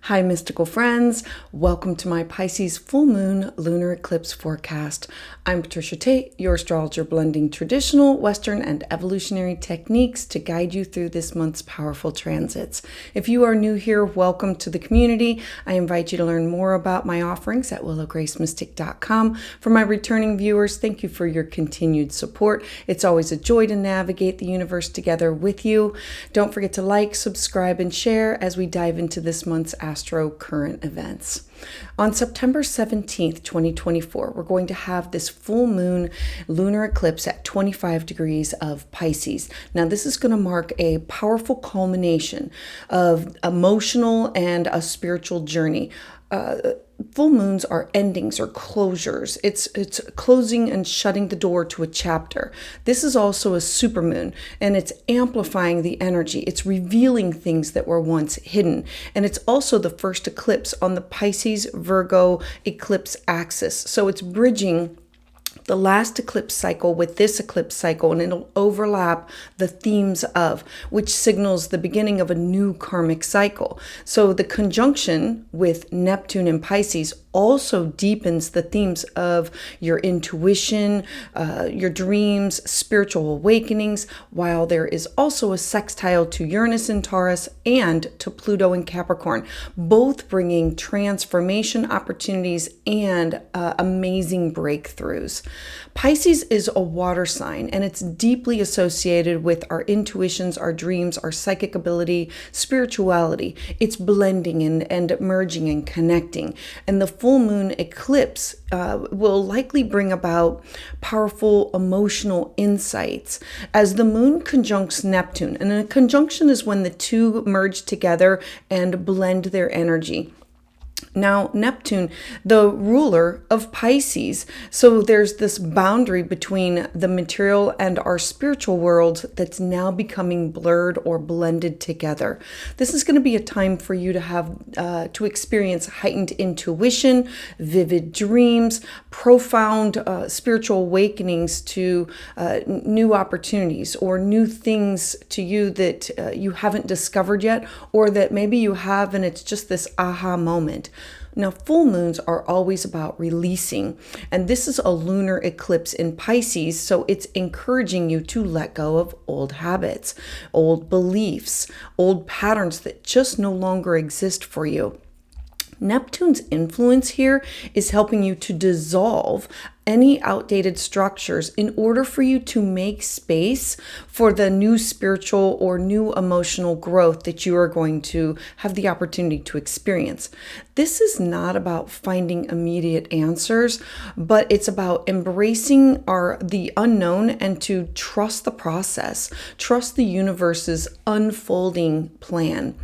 Hi, mystical friends. Welcome to my Pisces full moon lunar eclipse forecast. I'm Patricia Tate, your astrologer, blending traditional, Western, and evolutionary techniques to guide you through this month's powerful transits. If you are new here, welcome to the community. I invite you to learn more about my offerings at willowgracemystic.com. For my returning viewers, thank you for your continued support. It's always a joy to navigate the universe together with you. Don't forget to like, subscribe, and share as we dive into this month's astro current events. On September 17th, 2024, we're going to have this full moon lunar eclipse at 25 degrees of Pisces. Now, this is going to mark a powerful culmination of emotional and a spiritual journey. Full moons are endings or closures. It's closing and shutting the door to a chapter. This is also a supermoon, and it's amplifying the energy. It's revealing things that were once hidden. And it's also the first eclipse on the Pisces-Virgo eclipse axis. So it's bridging the last eclipse cycle with this eclipse cycle, and it'll overlap the themes of, which signals the beginning of a new karmic cycle. So the conjunction with Neptune in Pisces also deepens the themes of your intuition, your dreams, spiritual awakenings, while there is also a sextile to Uranus in Taurus and to Pluto in Capricorn, both bringing transformation opportunities and amazing breakthroughs. Pisces is a water sign, and it's deeply associated with our intuitions, our dreams, our psychic ability, spirituality. It's blending and merging and connecting. And the full moon eclipse will likely bring about powerful emotional insights as the moon conjuncts Neptune. And a conjunction is when the two merge together and blend their energy. Now, Neptune, the ruler of Pisces, so there's this boundary between the material and our spiritual world that's now becoming blurred or blended together. This is going to be a time for you to have to experience heightened intuition, vivid dreams, profound spiritual awakenings to new opportunities or new things to you that you haven't discovered yet, or that maybe you have and it's just this aha moment. Now, full moons are always about releasing, and this is a lunar eclipse in Pisces, so it's encouraging you to let go of old habits, old beliefs, old patterns that just no longer exist for you. Neptune's influence here is helping you to dissolve any outdated structures in order for you to make space for the new spiritual or new emotional growth that you are going to have the opportunity to experience. This is not about finding immediate answers, but it's about embracing the unknown and to trust the process, trust the universe's unfolding plan.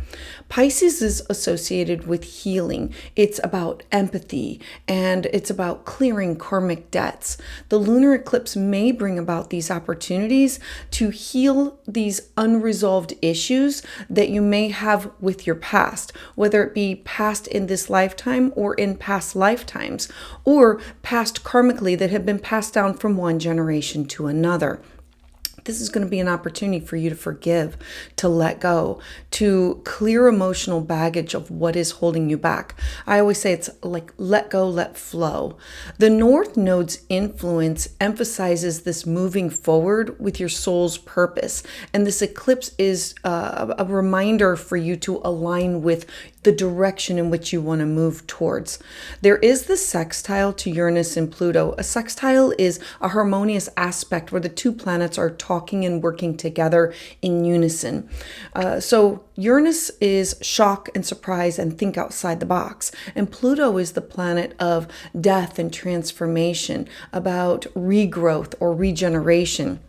Pisces is associated with healing. It's about empathy, and it's about clearing karmic debts. The lunar eclipse may bring about these opportunities to heal these unresolved issues that you may have with your past, whether it be past in this lifetime or in past lifetimes, or past karmically that have been passed down from one generation to another. This is going to be an opportunity for you to forgive, to let go, to clear emotional baggage of what is holding you back. I always say it's like let go, let flow. The North Node's influence emphasizes this moving forward with your soul's purpose. And this eclipse is a reminder for you to align with the direction in which you want to move towards. There is the sextile to Uranus and Pluto. A sextile is a harmonious aspect where the two planets are talking and working together in unison. So Uranus is shock and surprise and think outside the box. And Pluto is the planet of death and transformation, about regrowth or regeneration.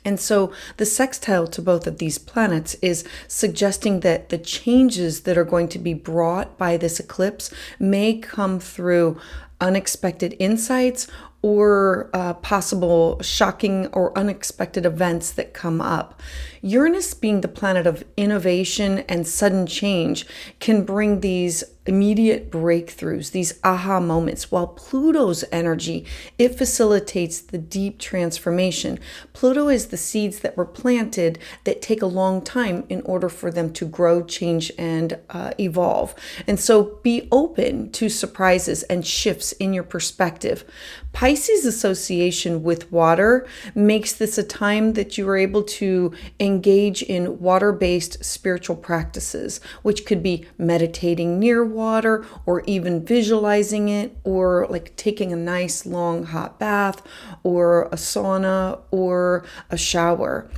And so the sextile to both of these planets is suggesting that the changes that are going to be brought by this eclipse may come through unexpected insights or possible shocking or unexpected events that come up. Uranus, being the planet of innovation and sudden change, can bring these immediate breakthroughs, these aha moments, while Pluto's energy, it facilitates the deep transformation. Pluto is the seeds that were planted that take a long time in order for them to grow, change, and evolve. And so be open to surprises and shifts in your perspective. Pisces association with water makes this a time that you are able to engage in water-based spiritual practices, which could be meditating near water, or even visualizing it, or like taking a nice long hot bath, or a sauna, or a shower.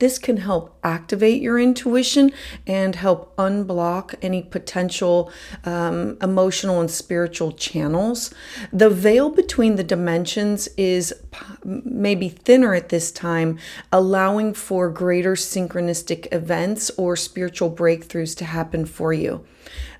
This can help activate your intuition and help unblock any potential emotional and spiritual channels. The veil between the dimensions is maybe thinner at this time, allowing for greater synchronistic events or spiritual breakthroughs to happen for you.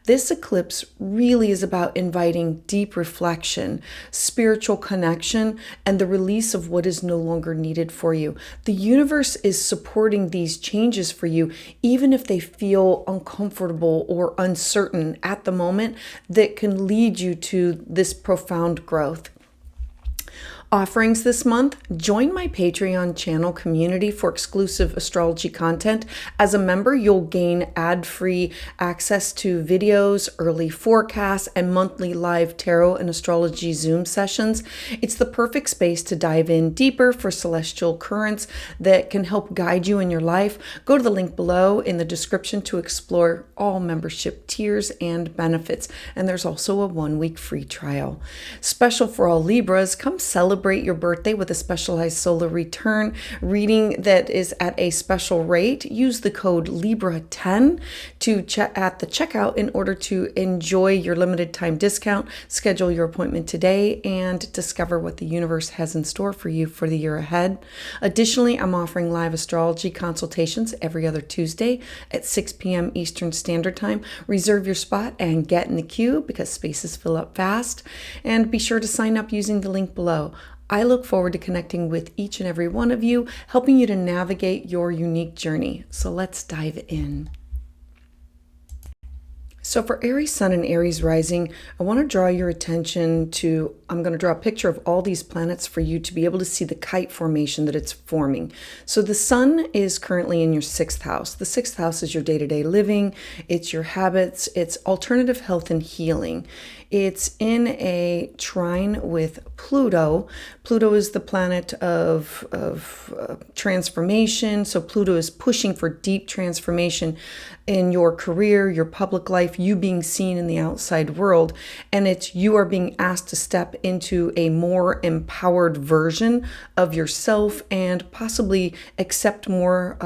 This eclipse really is about inviting deep reflection, spiritual connection, and the release of what is no longer needed for you. The universe is supporting these changes for you, even if they feel uncomfortable or uncertain at the moment, that can lead you to this profound growth. Offerings this month: join my Patreon channel community for exclusive astrology content. As a member, you'll gain ad-free access to videos, early forecasts, and monthly live tarot and astrology Zoom sessions. It's the perfect space to dive in deeper for celestial currents that can help guide you in your life. Go to the link below in the description to explore all membership tiers and benefits. And there's also a 1-week free trial. Special for all Libras, come celebrate your birthday with a specialized solar return reading that is at a special rate. Use the code Libra10 at the checkout in order to enjoy your limited time discount. Schedule your appointment today and discover what the universe has in store for you for the year ahead. Additionally, I'm offering live astrology consultations every other Tuesday at 6 p.m. Eastern Standard Time. Reserve your spot and get in the queue because spaces fill up fast. And be sure to sign up using the link below. I look forward to connecting with each and every one of you, helping you to navigate your unique journey. So let's dive in. So for Aries Sun and Aries Rising, I want to draw your attention to, I'm going to draw a picture of all these planets for you to be able to see the kite formation that it's forming. So the Sun is currently in your 6th house. The 6th house is your day-to-day living, it's your habits, it's alternative health and healing. It's in a trine with Pluto. Pluto is the planet of transformation. So Pluto is pushing for deep transformation in your career, your public life, you being seen in the outside world. And you are being asked to step into a more empowered version of yourself and possibly accept more,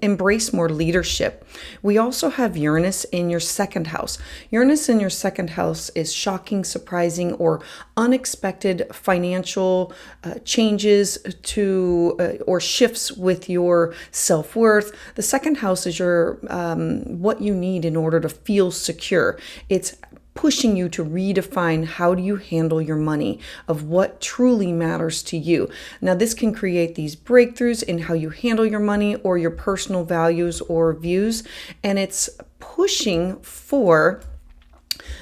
embrace more leadership. We also have Uranus in your 2nd house. Uranus in your 2nd house is shocking, surprising, or unexpected financial changes or shifts with your self-worth. The 2nd house is your what you need in order to feel secure. It's pushing you to redefine how do you handle your money, of what truly matters to you. Now, this can create these breakthroughs in how you handle your money or your personal values or views, and it's pushing for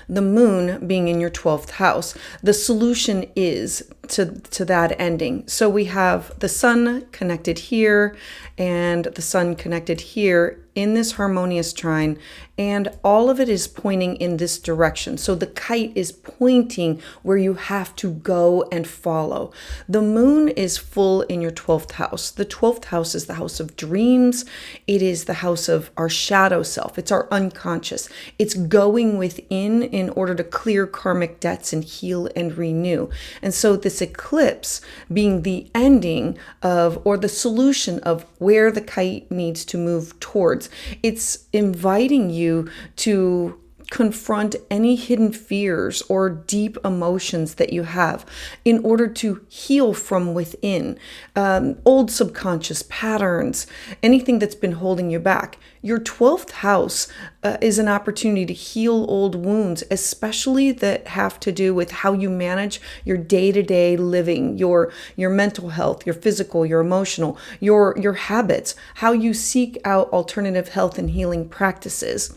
the moon being in your 12th house. The solution is to that ending. So we have the sun connected here and the sun connected here in this harmonious trine, and all of it is pointing in this direction. So the kite is pointing where you have to go and follow. The moon is full in your 12th house. The 12th house is the house of dreams. It is the house of our shadow self. It's our unconscious. It's going within in order to clear karmic debts and heal and renew. And so this eclipse being the ending of, or the solution of where the kite needs to move towards, it's inviting you to confront any hidden fears or deep emotions that you have in order to heal from within, old subconscious patterns, anything that's been holding you back. Your 12th house is an opportunity to heal old wounds, especially that have to do with how you manage your day-to-day living, your mental health, your physical, your emotional, your habits, how you seek out alternative health and healing practices.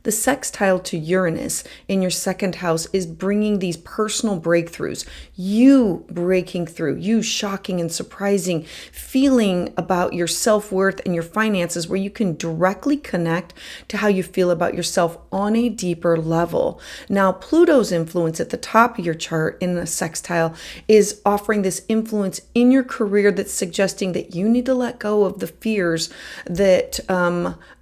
The sextile to Uranus in your second house is bringing these personal breakthroughs, you breaking through, you shocking and surprising feeling about your self-worth and your finances, where you can directly connect to how you feel about yourself on a deeper level. Now, Pluto's influence at the top of your chart in the sextile is offering this influence in your career that's suggesting that you need to let go of the fears that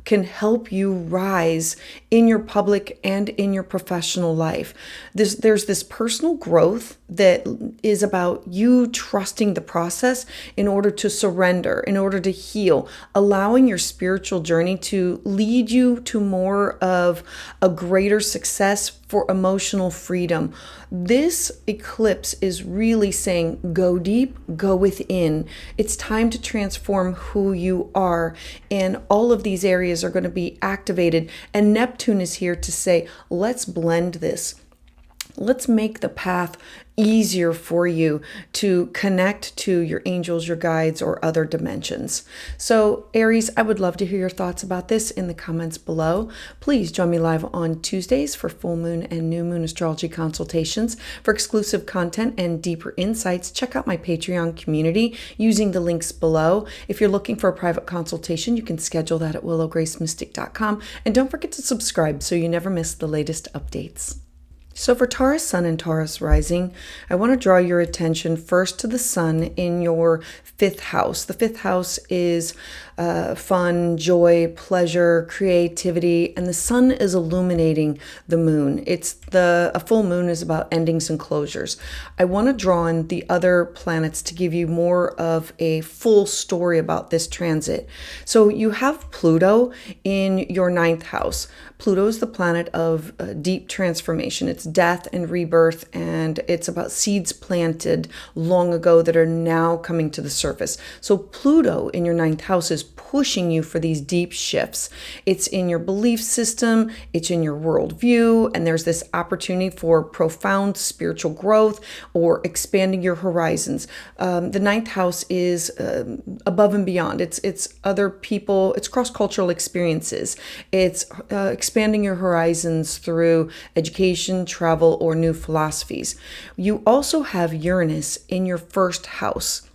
can help you rise in your public and in your professional life. There's this personal growth that is about you trusting the process in order to surrender, in order to heal, allowing your spiritual journey to lead you to more of a greater success for emotional freedom. This eclipse is really saying, go deep, go within. It's time to transform who you are. And all of these areas are going to be activated. And Neptune is here to say, let's blend this. Let's make the path easier for you to connect to your angels, your guides, or other dimensions. So Aries, I would love to hear your thoughts about this in the comments below. Please join me live on Tuesdays for full moon and new moon astrology consultations. For exclusive content and deeper insights, check out my Patreon community using the links below. If you're looking for a private consultation, you can schedule that at willowgracemystic.com. And don't forget to subscribe so you never miss the latest updates. So for Taurus Sun and Taurus Rising, I want to draw your attention first to the Sun in your fifth house. The fifth house is fun, joy, pleasure, creativity, and the Sun is illuminating the moon. A full moon is about endings and closures. I want to draw in the other planets to give you more of a full story about this transit. So you have Pluto in your ninth house. Pluto is the planet of deep transformation. It's death and rebirth, and it's about seeds planted long ago that are now coming to the surface. So Pluto in your ninth house is pushing you for these deep shifts. It's in your belief system, it's in your worldview, and there's this opportunity for profound spiritual growth or expanding your horizons. The ninth house is above and beyond. It's other people, it's cross-cultural experiences. It's expanding your horizons through education, travel, or new philosophies. You also have Uranus in your first house.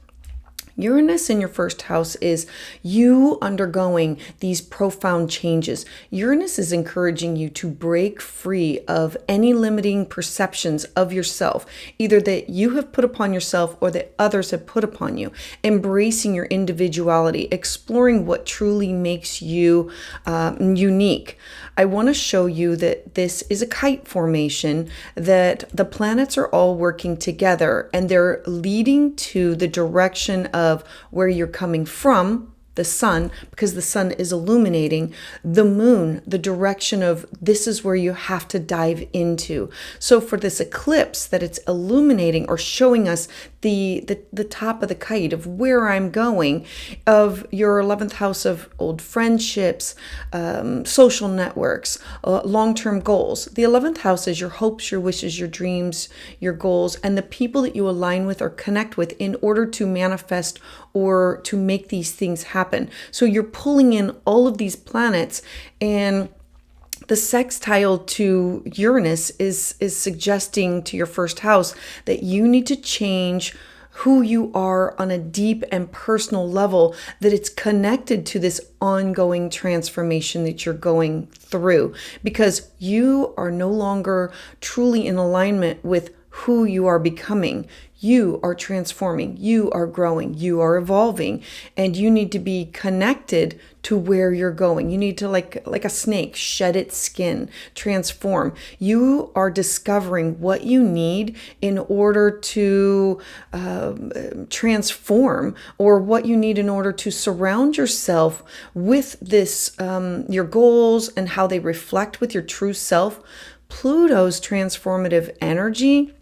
Uranus in your first house is you undergoing these profound changes. Uranus is encouraging you to break free of any limiting perceptions of yourself, either that you have put upon yourself or that others have put upon you, embracing your individuality, exploring what truly makes you unique. I want to show you that this is a kite formation, that the planets are all working together and they're leading to the direction of where you're coming from, the sun, because the sun is illuminating, the moon, the direction of this is where you have to dive into. So for this eclipse that it's illuminating or showing us the top of the kite of where I'm going, of your 11th house of old friendships, social networks, long-term goals. The 11th house is your hopes, your wishes, your dreams, your goals, and the people that you align with or connect with in order to manifest or to make these things happen. So you're pulling in all of these planets, and the sextile to Uranus is suggesting to your first house that you need to change who you are on a deep and personal level, that it's connected to this ongoing transformation that you're going through, because you are no longer truly in alignment with who you are becoming. You are transforming, you are growing, you are evolving, and you need to be connected to where you're going. You need to, like a snake, shed its skin, transform. You are discovering what you need in order to transform, or what you need in order to surround yourself with this, your goals and how they reflect with your true self. Pluto's transformative energy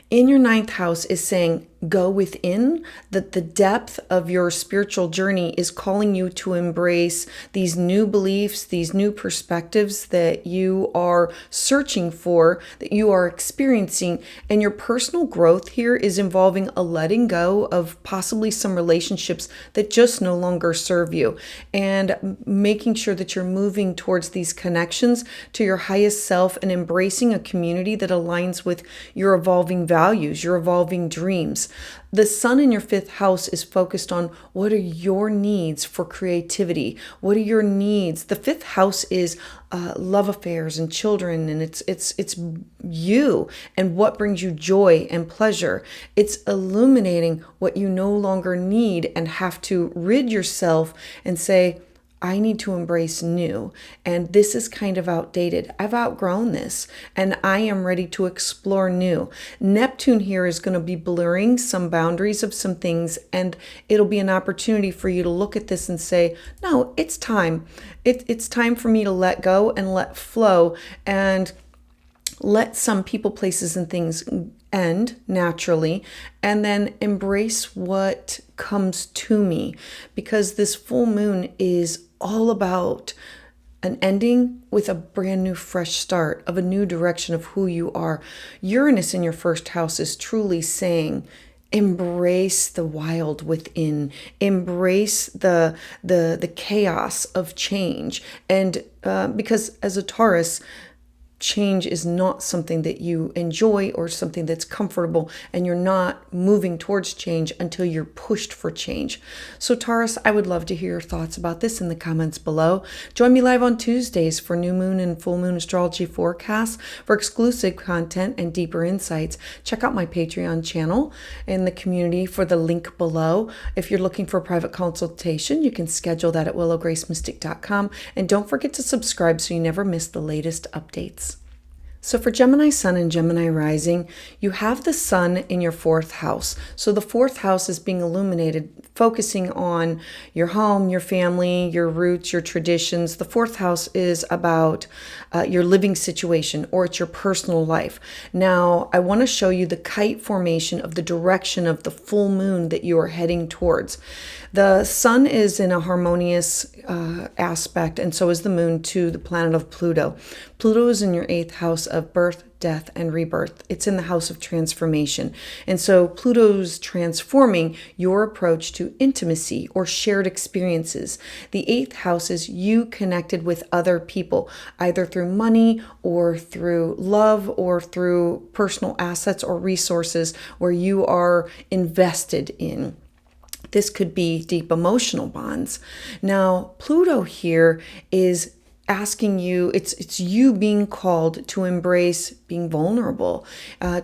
in your ninth house is saying, go within, that the depth of your spiritual journey is calling you to embrace these new beliefs, these new perspectives that you are searching for, that you are experiencing. And your personal growth here is involving a letting go of possibly some relationships that just no longer serve you, and making sure that you're moving towards these connections to your highest self and embracing a community that aligns with your evolving values, your evolving dreams. The sun in your fifth house is focused on what are your needs for creativity? What are your needs? The fifth house is love affairs and children, and it's you and what brings you joy and pleasure. It's illuminating what you no longer need and have to rid yourself and say, I need to embrace new, and this is kind of outdated. I've outgrown this, and I am ready to explore new. Neptune here is going to be blurring some boundaries of some things, and it'll be an opportunity for you to look at this and say, no, it's time. It's time for me to let go and let flow, and let some people, places, and things end naturally, and then embrace what comes to me, because this full moon is all about an ending with a brand new fresh start of a new direction of who you are. Uranus in your first house is truly saying, embrace the wild within, embrace the chaos of change. And because as a Taurus, change is not something that you enjoy or something that's comfortable, and you're not moving towards change until you're pushed for change. So Taurus, I would love to hear your thoughts about this in the comments below. Join me live on Tuesdays for new moon and full moon astrology forecasts. For exclusive content and deeper insights, check out my Patreon channel in the community for the link below. If you're looking for a private consultation, you can schedule that at willowgracemystic.com, and don't forget to subscribe so you never miss the latest updates. So for Gemini Sun and Gemini Rising, you have the sun in your fourth house. So the fourth house is being illuminated, focusing on your home, your family, your roots, your traditions. The fourth house is about your living situation, or it's your personal life. Now, I want to show you the kite formation of the direction of the full moon that you are heading towards. The sun is in a harmonious aspect, and so is the moon to the planet of Pluto. Pluto is in your eighth house of birth, death, and rebirth. It's in the house of transformation. And so Pluto's transforming your approach to intimacy or shared experiences. The eighth house is you connected with other people, either through money or through love or through personal assets or resources where you are invested in. This could be deep emotional bonds. Now, Pluto here is asking you, it's you being called to embrace being vulnerable,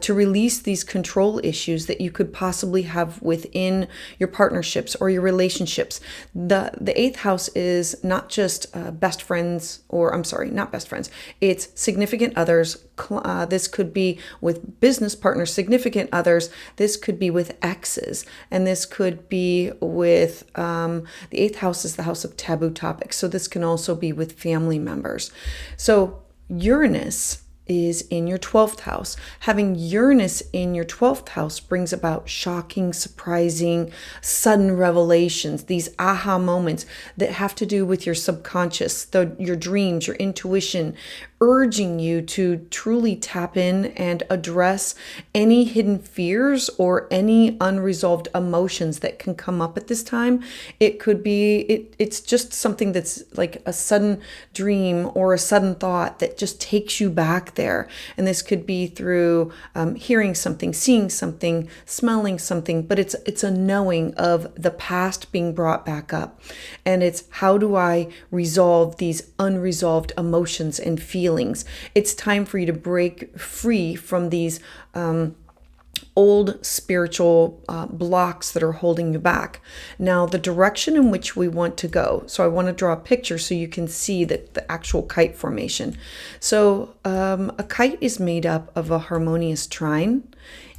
to release these control issues that you could possibly have within your partnerships or your relationships. The eighth house is not just best friends, or I'm sorry, not best friends. It's significant others. This could be with business partners, significant others. This could be with exes, and this could be with the eighth house is the house of taboo topics. So this can also be with family members. So Uranus is in your 12th house. Having Uranus in your 12th house brings about shocking, surprising, sudden revelations, these aha moments that have to do with your subconscious, your dreams, your intuition, urging you to truly tap in and address any hidden fears or any unresolved emotions that can come up at this time. It could be, it's just something that's like a sudden dream or a sudden thought that just takes you back there. And this could be through hearing something, seeing something, smelling something, but it's a knowing of the past being brought back up. And it's, how do I resolve these unresolved emotions and feelings? feelings. It's time for you to break free from these old spiritual blocks that are holding you back. Now, the direction in which we want to go. So I want to draw a picture so you can see that the actual kite formation. So a kite is made up of a harmonious trine,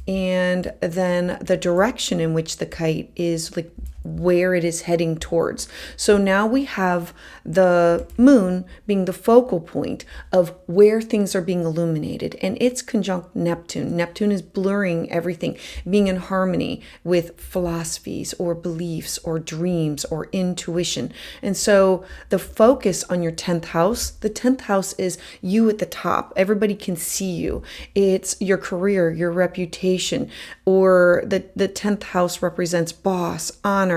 and then the direction in which the kite is, like where it is heading towards. So now we have the moon being the focal point of where things are being illuminated, and it's conjunct Neptune. Neptune is blurring everything, being in harmony with philosophies or beliefs or dreams or intuition. And so the focus on your 10th house, the 10th house is you at the top. Everybody can see you. It's your career, your reputation, or the 10th house represents boss, honor,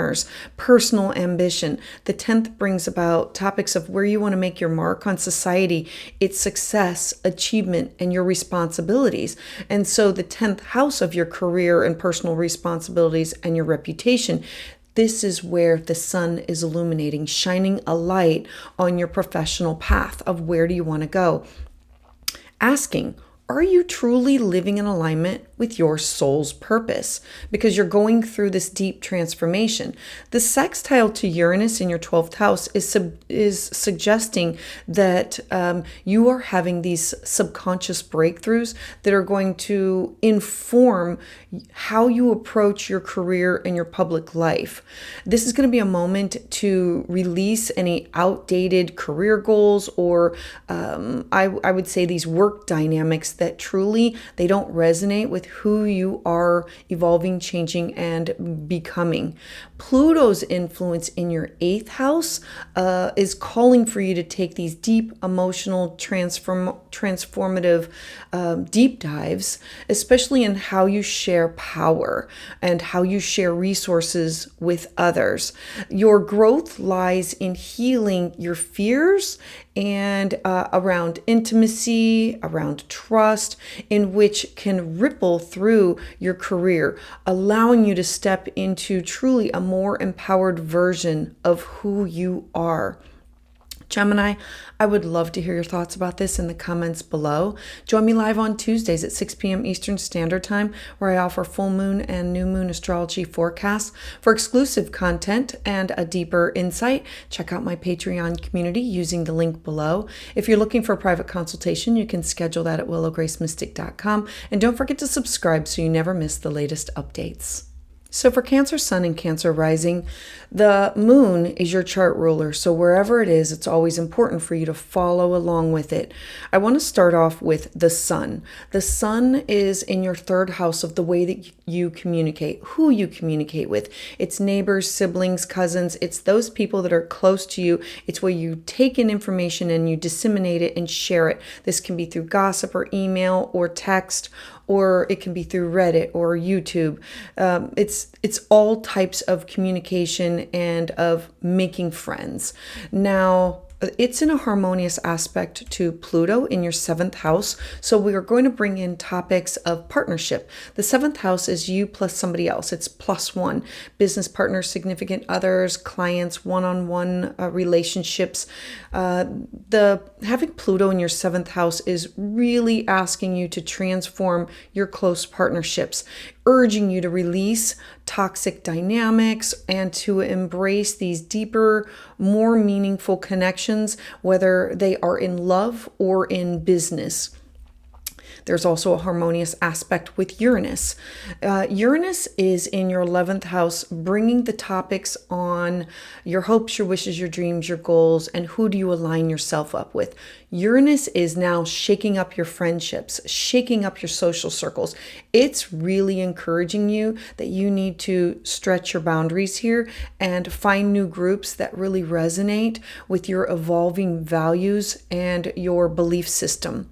personal ambition. The 10th brings about topics of where you want to make your mark on society, its success, achievement, and your responsibilities. And so the 10th house of your career and personal responsibilities and your reputation, this is where the sun is illuminating, shining a light on your professional path of where do you want to go. Asking, are you truly living in alignment with your soul's purpose? Because you're going through this deep transformation. The sextile to Uranus in your 12th house is suggesting that you are having these subconscious breakthroughs that are going to inform how you approach your career and your public life. This is going to be a moment to release any outdated career goals or I would say these work dynamics that truly they don't resonate with who you are evolving, changing, and becoming. Pluto's influence in your 8th house is calling for you to take these deep emotional transformative deep dives, especially in how you share power and how you share resources with others. Your growth lies in healing your fears and around intimacy, around trust, in which can ripple through your career, allowing you to step into truly a more empowered version of who you are. Gemini, I would love to hear your thoughts about this in the comments below. Join me live on Tuesdays at 6 p.m. Eastern Standard Time, where I offer full moon and new moon astrology forecasts. For exclusive content and a deeper insight, check out my Patreon community using the link below. If you're looking for a private consultation, you can schedule that at willowgracemystic.com. And don't forget to subscribe so you never miss the latest updates. So for Cancer Sun and Cancer Rising, the moon is your chart ruler. So wherever it is, it's always important for you to follow along with it. I want to start off with the sun. The sun is in your 3rd house of the way that you communicate, who you communicate with. It's neighbors, siblings, cousins. It's those people that are close to you. It's where you take in information and you disseminate it and share it. This can be through gossip or email or text, or it can be through Reddit or YouTube. It's all types of communication and of making friends. Now, it's in a harmonious aspect to Pluto in your 7th house. So we are going to bring in topics of partnership. The 7th house is you plus somebody else. It's +1. Business partners, significant others, clients, one-on-one relationships. Having Pluto in your 7th house is really asking you to transform your close partnerships, urging you to release toxic dynamics and to embrace these deeper, more meaningful connections, whether they are in love or in business. There's also a harmonious aspect with Uranus. Uranus is in your 11th house, bringing the topics on your hopes, your wishes, your dreams, your goals, and who do you align yourself up with. Uranus is now shaking up your friendships, shaking up your social circles. It's really encouraging you that you need to stretch your boundaries here and find new groups that really resonate with your evolving values and your belief system.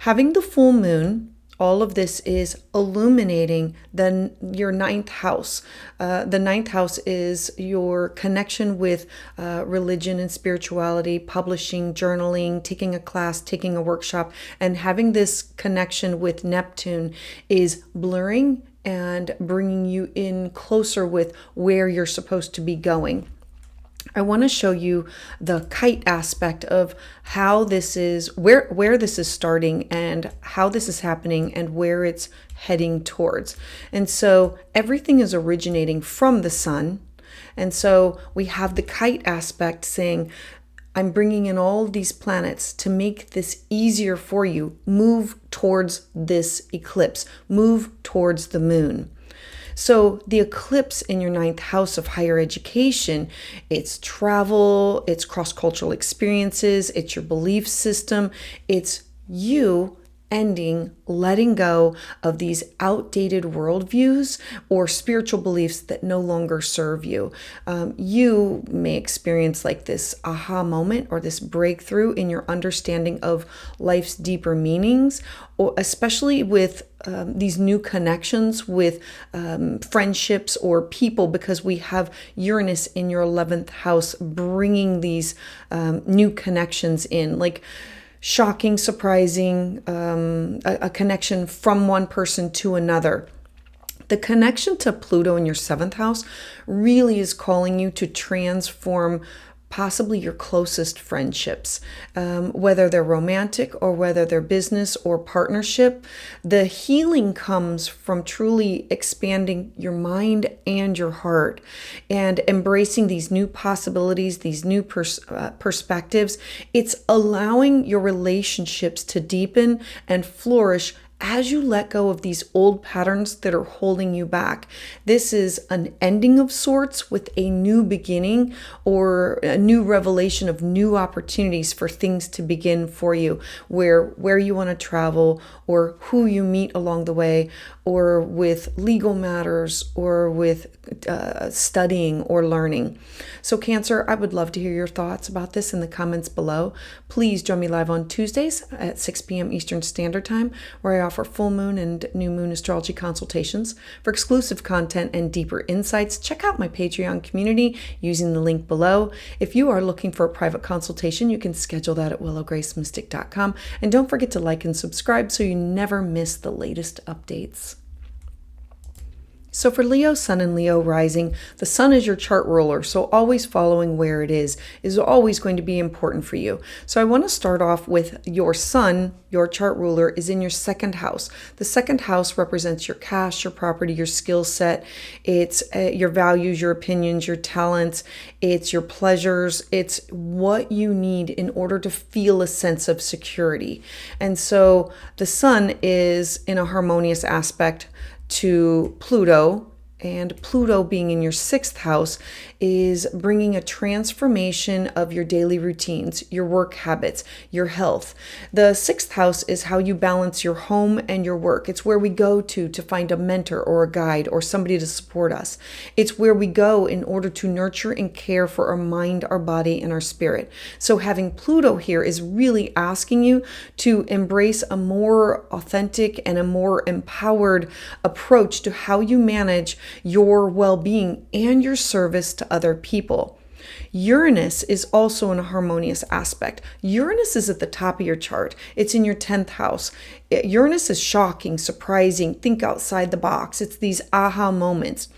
Having the full moon, all of this is illuminating your 9th house. The 9th house is your connection with religion and spirituality, publishing, journaling, taking a class, taking a workshop, and having this connection with Neptune is blurring and bringing you in closer with where you're supposed to be going. I want to show you the kite aspect of how this is, where this is starting and how this is happening and where it's heading towards. And so everything is originating from the sun. And so we have the kite aspect saying, I'm bringing in all these planets to make this easier for you. Move towards this eclipse, move towards the moon. So the eclipse in your ninth house of higher education, it's travel, it's cross-cultural experiences, it's your belief system, it's you ending, letting go of these outdated worldviews or spiritual beliefs that no longer serve you. You may experience like this aha moment or this breakthrough in your understanding of life's deeper meanings, or especially with these new connections with friendships or people, because we have Uranus in your 11th house bringing these new connections in, like shocking, surprising, a connection from one person to another. The connection to Pluto in your 7th house really is calling you to transform possibly your closest friendships, whether they're romantic or whether they're business or partnership. The healing comes from truly expanding your mind and your heart and embracing these new possibilities, these new perspectives. It's allowing your relationships to deepen and flourish as you let go of these old patterns that are holding you back. This is an ending of sorts with a new beginning or a new revelation of new opportunities for things to begin for you, where you want to travel or who you meet along the way, or with legal matters or with studying or learning. So Cancer, I would love to hear your thoughts about this in the comments below. Please join me live on Tuesdays at 6 p.m. Eastern Standard Time, where I offer full moon and new moon astrology consultations. For exclusive content and deeper insights, check out my Patreon community using the link below. If you are looking for a private consultation, you can schedule that at willowgracemystic.com. And don't forget to like and subscribe so you never miss the latest updates. So for Leo Sun and Leo Rising, the Sun is your chart ruler, so always following where it is always going to be important for you. So I want to start off with your Sun. Your chart ruler is in your 2nd house. The 2nd house represents your cash, your property, your skill set. It's your values, your opinions, your talents. It's your pleasures. It's what you need in order to feel a sense of security. And so the Sun is in a harmonious aspect to Pluto, and Pluto being in your 6th house is bringing a transformation of your daily routines, your work habits, your health. The 6th house is how you balance your home and your work. It's where we go to find a mentor or a guide or somebody to support us. It's where we go in order to nurture and care for our mind, our body, and our spirit. So having Pluto here is really asking you to embrace a more authentic and a more empowered approach to how you manage your well-being and your service to other people. Uranus is also in a harmonious aspect. Uranus is at the top of your chart. It's in your 10th house. Uranus is shocking, surprising, think outside the box. It's these aha moments.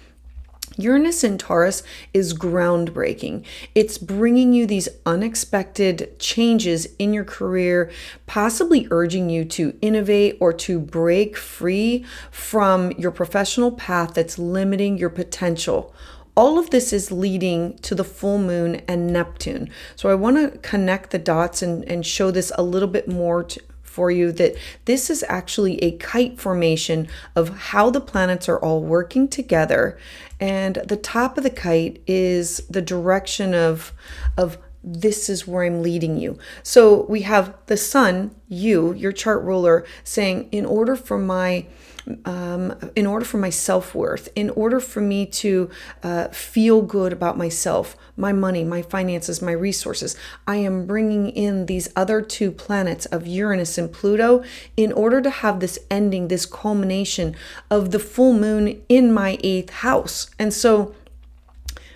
Uranus in Taurus is groundbreaking. It's bringing you these unexpected changes in your career, possibly urging you to innovate or to break free from your professional path that's limiting your potential. All of this is leading to the full moon and Neptune. So I want to connect the dots and show this a little bit more for you, that this is actually a kite formation of how the planets are all working together. And the top of the kite is the direction of this is where I'm leading you. So we have the Sun, your chart ruler, saying, in order for my self-worth, in order for me to feel good about myself, my money, my finances, my resources, I am bringing in these other 2 planets of Uranus and Pluto in order to have this ending, this culmination of the full moon in my 8th house. And so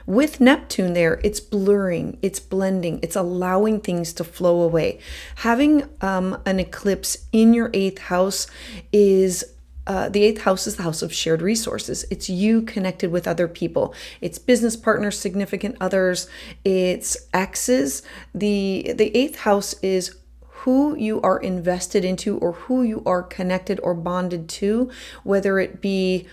with Neptune there, it's blurring, it's blending, it's allowing things to flow away. Having an eclipse in your 8th house is the eighth house is the house of shared resources. It's you connected with other people. It's business partners, significant others, it's exes. The eighth house is who you are invested into or who you are connected or bonded to, whether it be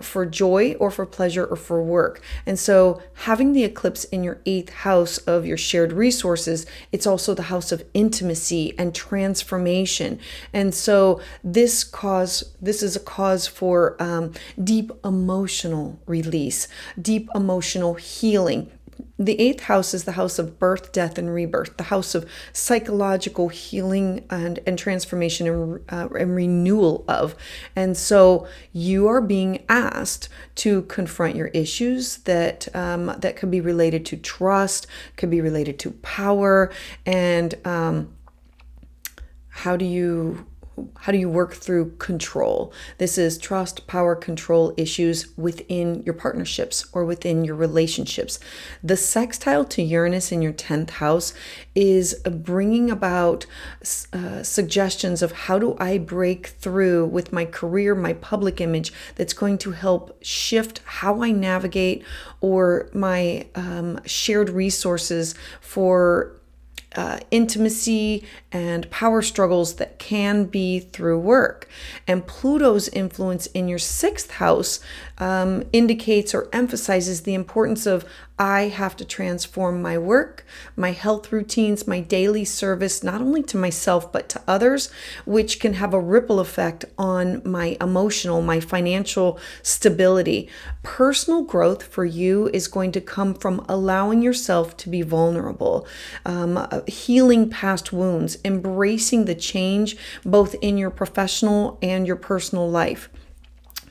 for joy or for pleasure or for work. And so having the eclipse in your eighth house of your shared resources, it's also the house of intimacy and transformation. And so this is a cause for deep emotional release, deep emotional healing. The eighth house is the house of birth, death, and rebirth, the house of psychological healing and transformation and renewal of. And so you are being asked to confront your issues that could be related to trust, could be related to power, and how do you work through control? This is trust, power, control issues within your partnerships or within your relationships. The sextile to Uranus in your 10th house is bringing about suggestions of how do I break through with my career, my public image, that's going to help shift how I navigate or my shared resources for intimacy and power struggles that can be through work. And Pluto's influence in your 6th house indicates or emphasizes the importance of I have to transform my work, my health routines, my daily service, not only to myself, but to others, which can have a ripple effect on my emotional, my financial stability. Personal growth for you is going to come from allowing yourself to be vulnerable, healing past wounds, embracing the change both in your professional and your personal life.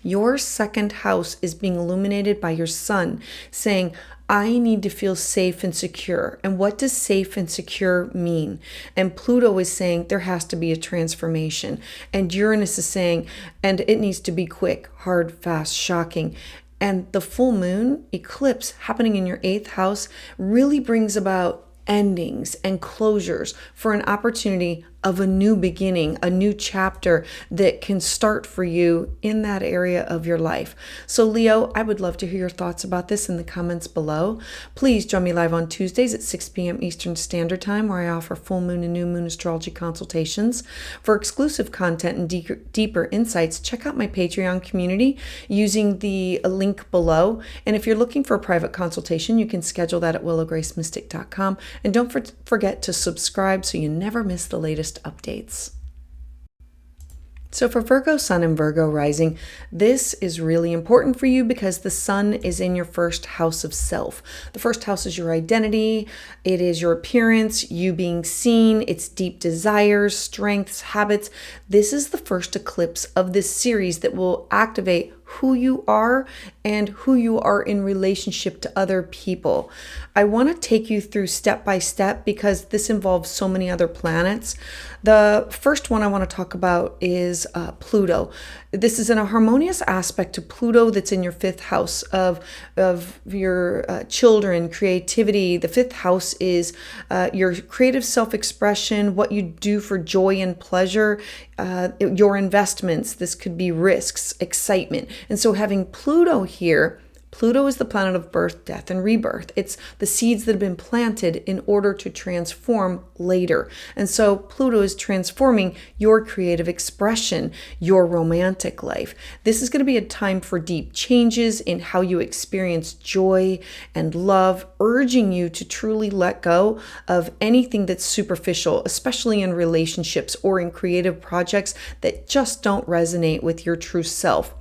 Your 2nd house is being illuminated by your sun, saying, I need to feel safe and secure. And what does safe and secure mean? And Pluto is saying there has to be a transformation. And Uranus is saying, and it needs to be quick, hard, fast, shocking. And the full moon eclipse happening in your 8th house really brings about endings and closures for an opportunity of a new beginning, a new chapter that can start for you in that area of your life. So Leo, I would love to hear your thoughts about this in the comments below. Please join me live on Tuesdays at 6 p.m. Eastern Standard Time, where I offer full moon and new moon astrology consultations. For exclusive content and deeper insights, check out my Patreon community using the link below. And if you're looking for a private consultation, you can schedule that at willowgracemystic.com. And don't forget to subscribe so you never miss the latest updates. So for Virgo Sun and Virgo Rising, this is really important for you because the sun is in your 1st house of self. The 1st house is your identity. It is your appearance, you being seen, it's deep desires, strengths, habits. This is the first eclipse of this series that will activate who you are and who you are in relationship to other people. I want to take you through step by step because this involves so many other planets. The first one I want to talk about is Pluto. This is in a harmonious aspect to Pluto that's in your 5th house of your children, creativity. The 5th house is your creative self-expression, what you do for joy and pleasure, your investments. This could be risks, excitement. And so having Pluto here, Pluto is the planet of birth, death, and rebirth. It's the seeds that have been planted in order to transform later. And so Pluto is transforming your creative expression, your romantic life. This is going to be a time for deep changes in how you experience joy and love, urging you to truly let go of anything that's superficial, especially in relationships or in creative projects that just don't resonate with your true self.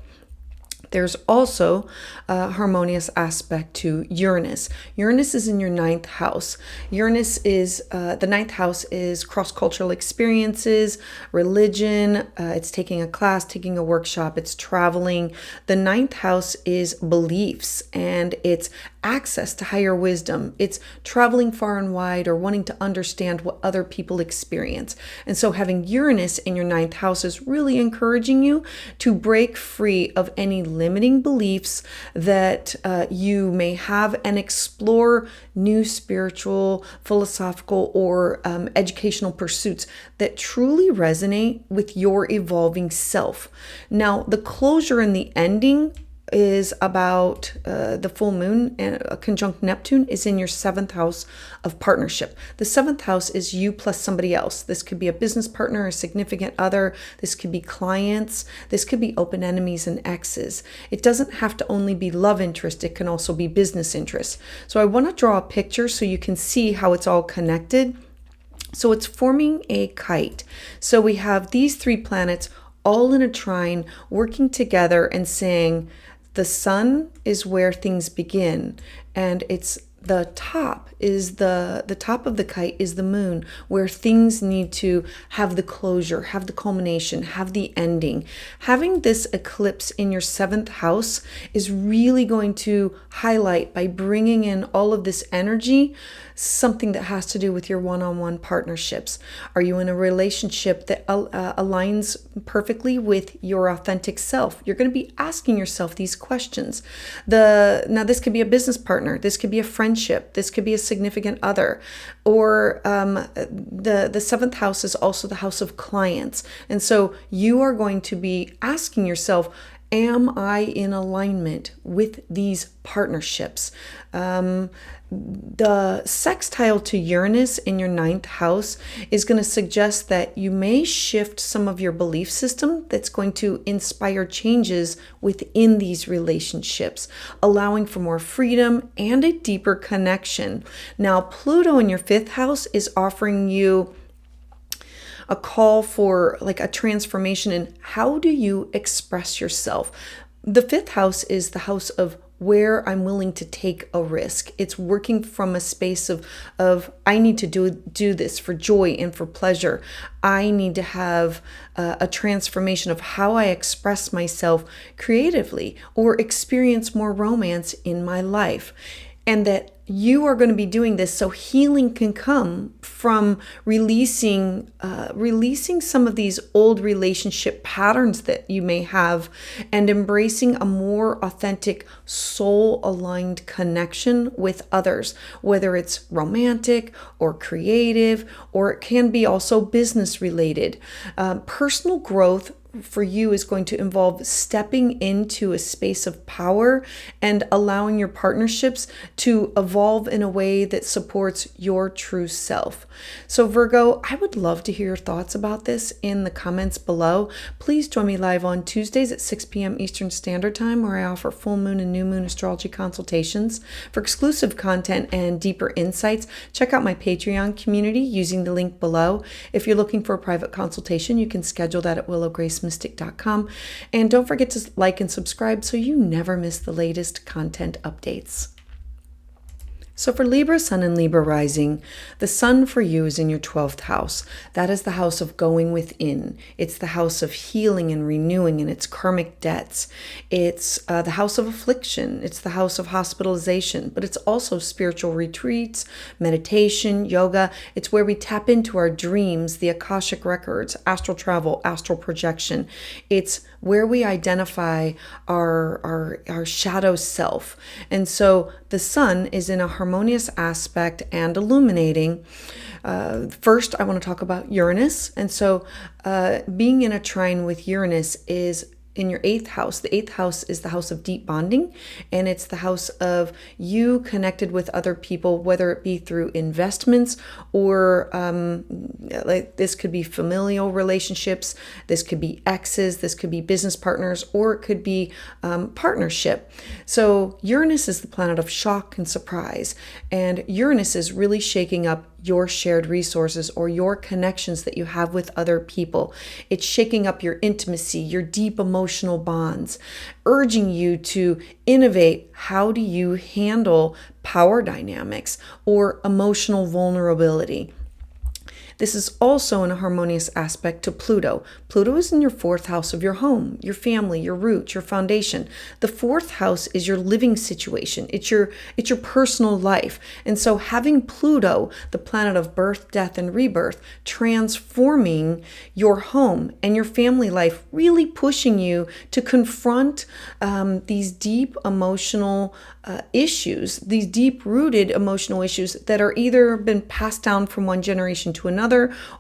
There's also a harmonious aspect to Uranus. Uranus is in your 9th house. Uranus is, the 9th house is cross-cultural experiences, religion, it's taking a class, taking a workshop, it's traveling. The 9th house is beliefs and it's access to higher wisdom. It's traveling far and wide or wanting to understand what other people experience. And so having Uranus in your ninth house is really encouraging you to break free of any limiting beliefs that you may have and explore new spiritual, philosophical, or educational pursuits that truly resonate with your evolving self. Now, the closure and the ending is about the full moon, and conjunct Neptune is in your seventh house of partnership. The seventh house is you plus somebody else. This could be a business partner, a significant other. This could be clients. This could be open enemies and exes. It doesn't have to only be love interest. It can also be business interest. So I want to draw a picture so you can see how it's all connected. So it's forming a kite. So we have these three planets all in a trine working together and saying, the sun is where things begin, and it's the top is the top of the kite is the moon, where things need to have the closure, have the culmination, have the ending. Having this eclipse in your seventh house is really going to highlight, by bringing in all of this energy, something that has to do with your one-on-one partnerships. Are you in a relationship that aligns perfectly with your authentic self? You're going to be asking yourself these questions. Now this could be a business partner, this could be a friendship, this could be a significant other, or the seventh house is also the house of clients. And so you are going to be asking yourself, am I in alignment with these partnerships? The sextile to Uranus in your ninth house is going to suggest that you may shift some of your belief system that's going to inspire changes within these relationships, allowing for more freedom and a deeper connection. Now, Pluto in your fifth house is offering you a call for like a transformation in how do you express yourself. The fifth house is the house of where I'm willing to take a risk. It's working from a space of I need to do this for joy and for pleasure. I need to have a transformation of how I express myself creatively or experience more romance in my life. And that you are going to be doing this so healing can come from releasing some of these old relationship patterns that you may have, and embracing a more authentic, soul-aligned connection with others, whether it's romantic or creative, or it can be also business related. Personal growth for you is going to involve stepping into a space of power and allowing your partnerships to evolve in a way that supports your true self. So Virgo, I would love to hear your thoughts about this in the comments below. Please join me live on Tuesdays at 6 p.m. Eastern Standard Time, where I offer full moon and new moon astrology consultations. For exclusive content and deeper insights, check out my Patreon community using the link below. If you're looking for a private consultation, you can schedule that at willowgracemystic.com. And don't forget to like and subscribe so you never miss the latest content updates. So for Libra Sun and Libra Rising, the Sun for you is in your 12th house. That is the house of going within. It's the house of healing and renewing and its karmic debts. It's the house of affliction. It's the house of hospitalization, but it's also spiritual retreats, meditation, yoga. It's where we tap into our dreams, the Akashic records, astral travel, astral projection. It's where we identify our shadow self. And so the Sun is in a harmonious aspect and illuminating. First, I want to talk about Uranus. And so being in a trine with Uranus is in your 8th house. The 8th house is the house of deep bonding, and it's the house of you connected with other people, whether it be through investments or like this could be familial relationships, this could be exes, this could be business partners, or it could be partnership. So Uranus is the planet of shock and surprise, and Uranus is really shaking up your shared resources or your connections that you have with other people. It's shaking up your intimacy, your deep emotional bonds, urging you to innovate. How do you handle power dynamics or emotional vulnerability? This is also in a harmonious aspect to Pluto. Pluto is in your fourth house of your home, your family, your roots, your foundation. The fourth house is your living situation. It's your personal life. And so having Pluto, the planet of birth, death, and rebirth, transforming your home and your family life, really pushing you to confront these deep emotional issues, these deep-rooted emotional issues that are either been passed down from one generation to another,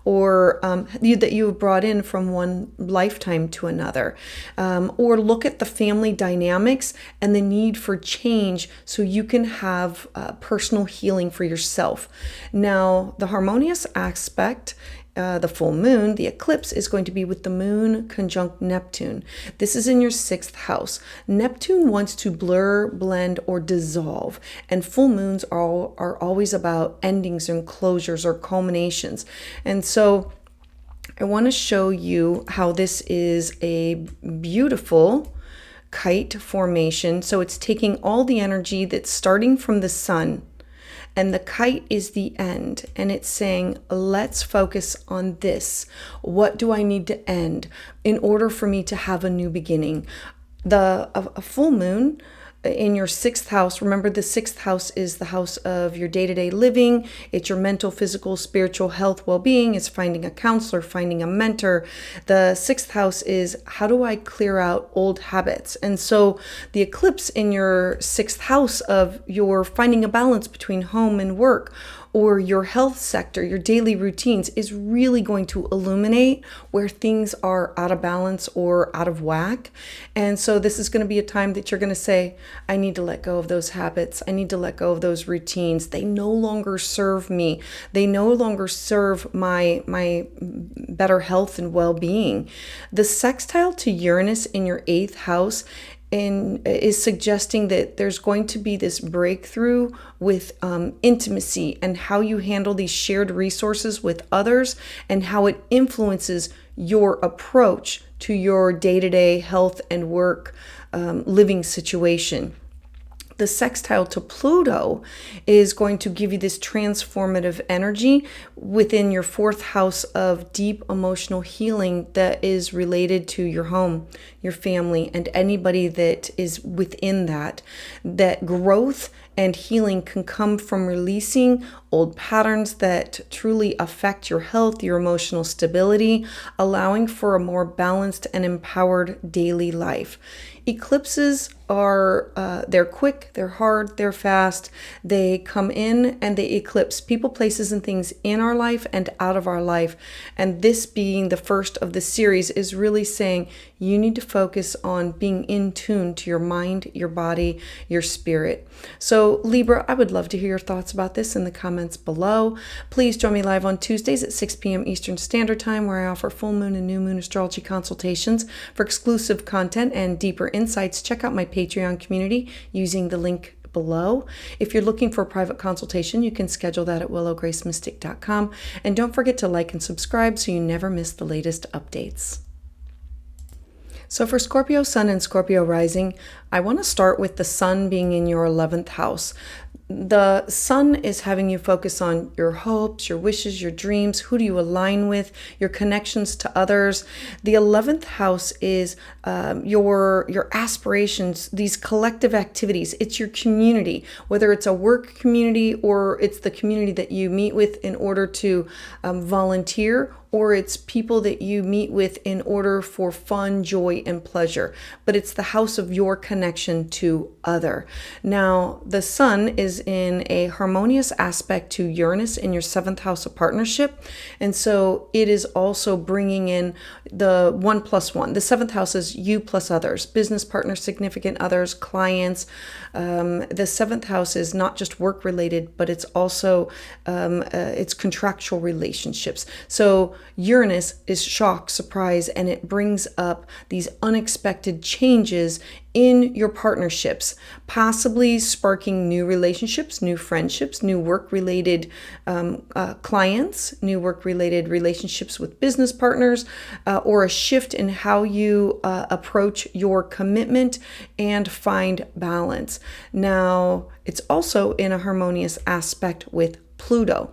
or that you have brought in from one lifetime to another. Or look at the family dynamics and the need for change so you can have personal healing for yourself. Now, the harmonious aspect, the full moon, the eclipse, is going to be with the moon conjunct Neptune. This is in your sixth house. Neptune wants to blur, blend, or dissolve, and full moons are always about endings and closures or culminations. And so I want to show you how this is a beautiful kite formation. So it's taking all the energy that's starting from the sun, and the kite is the end, and it's saying, let's focus on this. What do I need to end in order for me to have a new beginning? A full moon in your sixth house, remember the sixth house is the house of your day-to-day living. It's your mental, physical, spiritual health, well-being. It's finding a counselor, finding a mentor. The sixth house is, how do I clear out old habits? And so the eclipse in your sixth house of your finding a balance between home and work, or your health sector, your daily routines, is really going to illuminate where things are out of balance or out of whack. And so this is going to be a time that you're going to say, I need to let go of those habits. I need to let go of those routines. They no longer serve me. They no longer serve my better health and well-being. The sextile to Uranus in your eighth house is suggesting that there's going to be this breakthrough with intimacy and how you handle these shared resources with others, and how it influences your approach to your day-to-day health and work living situation. The sextile to Pluto is going to give you this transformative energy within your fourth house of deep emotional healing that is related to your home, your family, and anybody that is within that. That growth and healing can come from releasing old patterns that truly affect your health, your emotional stability, allowing for a more balanced and empowered daily life. Eclipses are, they're quick, they're hard, they're fast. They come in and they eclipse people, places, and things in our life and out of our life. And this being the first of the series is really saying you need to focus on being in tune to your mind, your body, your spirit. So Libra, I would love to hear your thoughts about this in the comments below. Please join me live on Tuesdays at 6 p.m. Eastern Standard Time, where I offer full moon and new moon astrology consultations. For exclusive content and deeper insights, check out my Patreon community using the link below. If you're looking for a private consultation, you can schedule that at willowgracemystic.com. And don't forget to like and subscribe so you never miss the latest updates. So for Scorpio Sun and Scorpio Rising, I want to start with the Sun being in your 11th house. The Sun is having you focus on your hopes, your wishes, your dreams. Who do you align with? Your connections to others. The 11th house is your aspirations, these collective activities. It's your community, whether it's a work community or it's the community that you meet with in order to volunteer, or it's people that you meet with in order for fun, joy, and pleasure. But it's the house of your connection to other. Now, the Sun is in a harmonious aspect to Uranus in your 7th house of partnership. And so it is also bringing in the 1+1. The 7th house is you plus others, business partners, significant others, clients. The 7th house is not just work related, but it's also it's contractual relationships. So Uranus is shock, surprise, and it brings up these unexpected changes in your partnerships, possibly sparking new relationships, new friendships, new work-related clients, new work-related relationships with business partners, or a shift in how you approach your commitment and find balance. Now, it's also in a harmonious aspect with Pluto.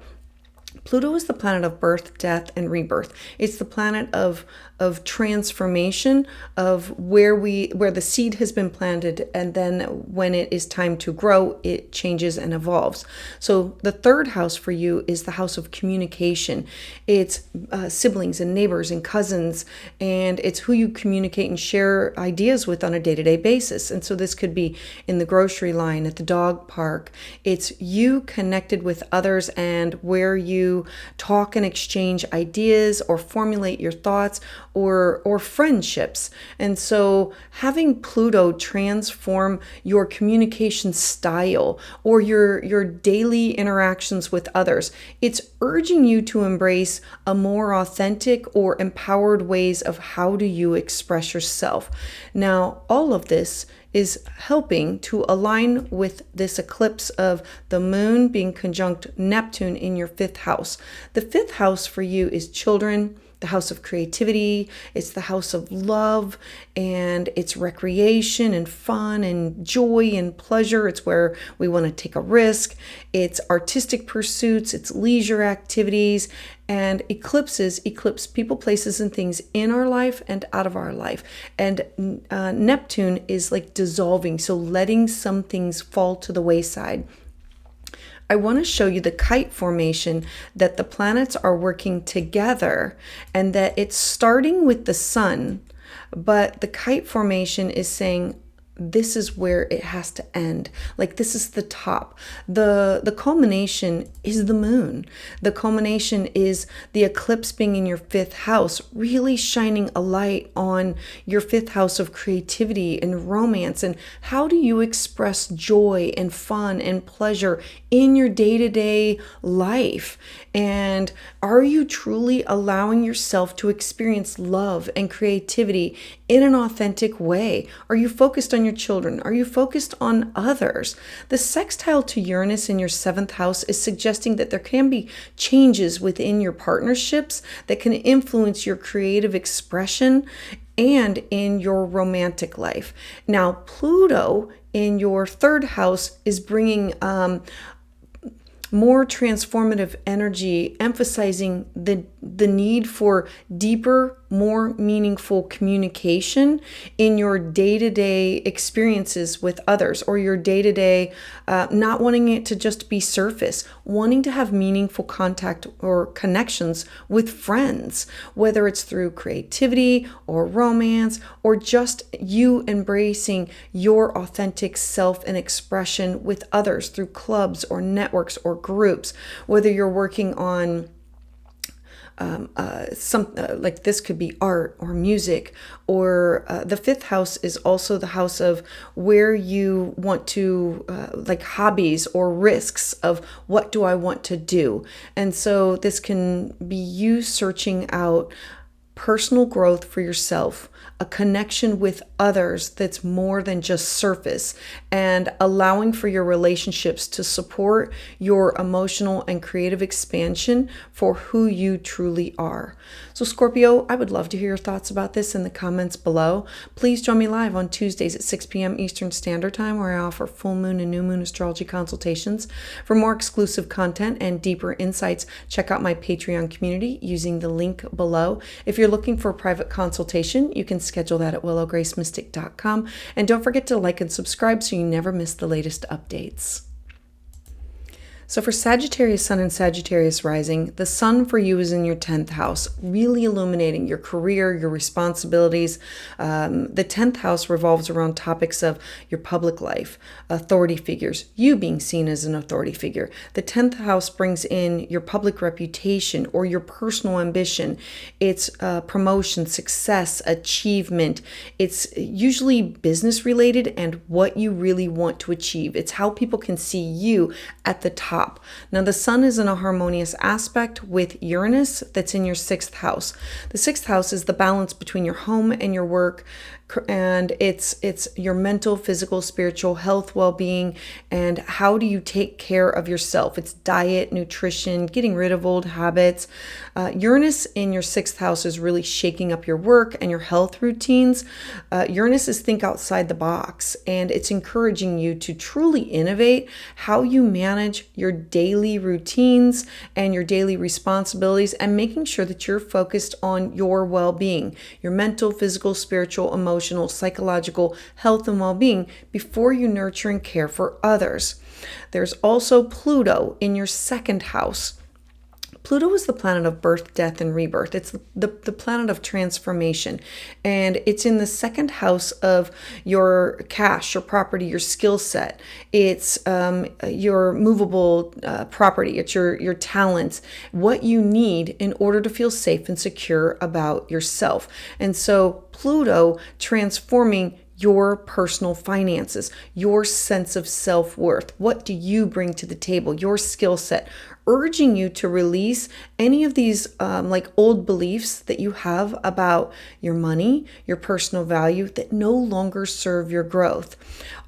Pluto is the planet of birth, death, and rebirth. It's the planet of transformation, of where the seed has been planted, and then when it is time to grow, it changes and evolves. So the third house for you is the house of communication. It's siblings and neighbors and cousins, and it's who you communicate and share ideas with on a day-to-day basis. And so this could be in the grocery line, at the dog park. It's you connected with others and where you talk and exchange ideas or formulate your thoughts or friendships. And so having Pluto transform your communication style or your daily interactions with others, it's urging you to embrace a more authentic or empowered ways of how do you express yourself. Now, all of this is helping to align with this eclipse of the moon being conjunct Neptune in your fifth house. The fifth house for you is children, the house of creativity. It's the house of love, and it's recreation and fun and joy and pleasure. It's where we want to take a risk. It's artistic pursuits. It's leisure activities. And eclipses eclipse people, places, and things in our life and out of our life. And Neptune is like dissolving, so letting some things fall to the wayside. I want to show you the kite formation, that the planets are working together and that it's starting with the sun, but the kite formation is saying this is where it has to end. Like this is the top. The culmination is the moon. The culmination is the eclipse being in your fifth house, really shining a light on your fifth house of creativity and romance. And how do you express joy and fun and pleasure in your day-to-day life? And are you truly allowing yourself to experience love and creativity in an authentic way? Are you focused on your children? Are you focused on others? The sextile to Uranus in your seventh house is suggesting that there can be changes within your partnerships that can influence your creative expression and in your romantic life. Now, Pluto in your third house is bringing more transformative energy, emphasizing the need for deeper, more meaningful communication in your day-to-day experiences with others, or your day-to-day, not wanting it to just be surface, wanting to have meaningful contact or connections with friends, whether it's through creativity or romance, or just you embracing your authentic self and expression with others through clubs or networks or groups, whether you're working on like this could be art or music, or the fifth house is also the house of where you want to like hobbies or risks of what do I want to do. And so this can be you searching out personal growth for yourself, a connection with others that's more than just surface, and allowing for your relationships to support your emotional and creative expansion for who you truly are. So Scorpio, I would love to hear your thoughts about this in the comments below. Please join me live on Tuesdays at 6 p.m. Eastern Standard Time, where I offer full moon and new moon astrology consultations. For more exclusive content and deeper insights, check out my Patreon community using the link below. If you're looking for a private consultation, you can schedule that at willowgracemystic.com. And don't forget to like and subscribe so you never miss the latest updates. So for Sagittarius Sun and Sagittarius Rising, the Sun for you is in your 10th house, really illuminating your career, your responsibilities. The 10th house revolves around topics of your public life, authority figures, you being seen as an authority figure. The 10th house brings in your public reputation or your personal ambition. It's promotion, success, achievement. It's usually business related and what you really want to achieve. It's how people can see you at the top. Now, the Sun is in a harmonious aspect with Uranus that's in your 6th house. The 6th house is the balance between your home and your work, and it's your mental, physical, spiritual health, well-being, and how do you take care of yourself. It's diet, nutrition, getting rid of old habits. Uranus in your 6th house is really shaking up your work and your health routines. Uranus is think outside the box, and it's encouraging you to truly innovate how you manage your daily routines and your daily responsibilities, and making sure that you're focused on your well-being, your mental, physical, spiritual, emotional, psychological health and well-being before you nurture and care for others. There's also Pluto in your 2nd house. Pluto is the planet of birth, death, and rebirth. It's the planet of transformation. And it's in the 2nd house of your cash, your property, your skill set. It's your movable property. It's your talents, what you need in order to feel safe and secure about yourself. And so Pluto transforming your personal finances, your sense of self-worth. What do you bring to the table? Your skill set, urging you to release any of these like old beliefs that you have about your money, your personal value that no longer serve your growth.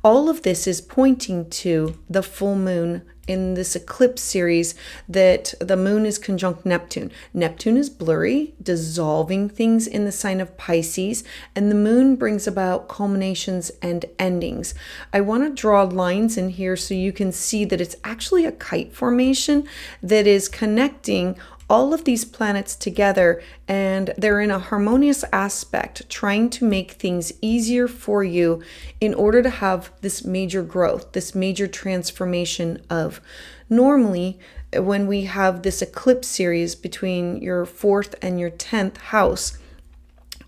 All of this is pointing to the full moon in this eclipse series, that the moon is conjunct Neptune. Neptune is blurry, dissolving things in the sign of Pisces, and the moon brings about culminations and endings. I want to draw lines in here so you can see that it's actually a kite formation that is connecting all of these planets together, and they're in a harmonious aspect, trying to make things easier for you in order to have this major growth, this major transformation of. Normally, when we have this eclipse series between your 4th and your 10th house,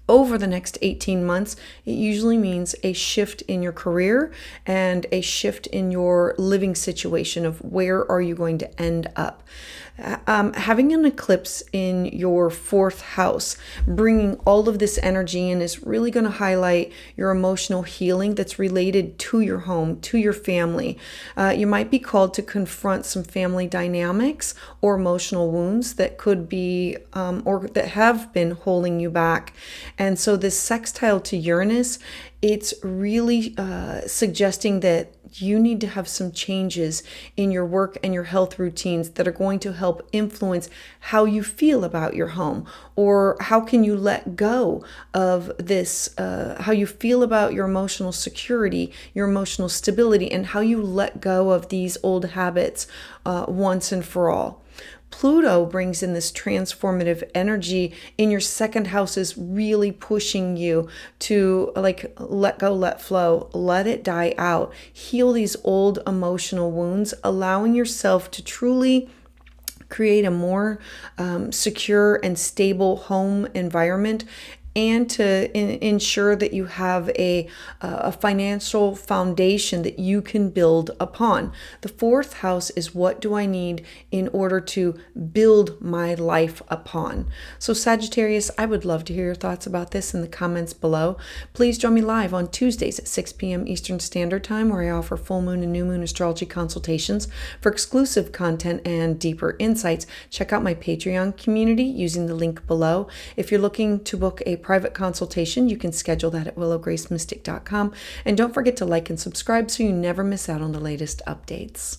over the next 18 months, it usually means a shift in your career and a shift in your living situation of where are you going to end up. Having an eclipse in your 4th house, bringing all of this energy in, is really going to highlight your emotional healing that's related to your home, to your family. You might be called to confront some family dynamics or emotional wounds that could be or that have been holding you back. And so this sextile to Uranus, it's really suggesting that you need to have some changes in your work and your health routines that are going to help influence how you feel about your home, or how can you let go of this, how you feel about your emotional security, your emotional stability, and how you let go of these old habits once and for all. Pluto brings in this transformative energy in your 2nd house, is really pushing you to like let go, let flow, let it die out, heal these old emotional wounds, allowing yourself to truly create a more secure and stable home environment, and to ensure that you have a financial foundation that you can build upon. The 4th house is, what do I need in order to build my life upon? So Sagittarius, I would love to hear your thoughts about this in the comments below. Please join me live on Tuesdays at 6 p.m. Eastern Standard Time, where I offer full moon and new moon astrology consultations. For exclusive content and deeper insights, check out my Patreon community using the link below. If you're looking to book a private consultation, you can schedule that at willowgracemystic.com. And don't forget to like and subscribe so you never miss out on the latest updates.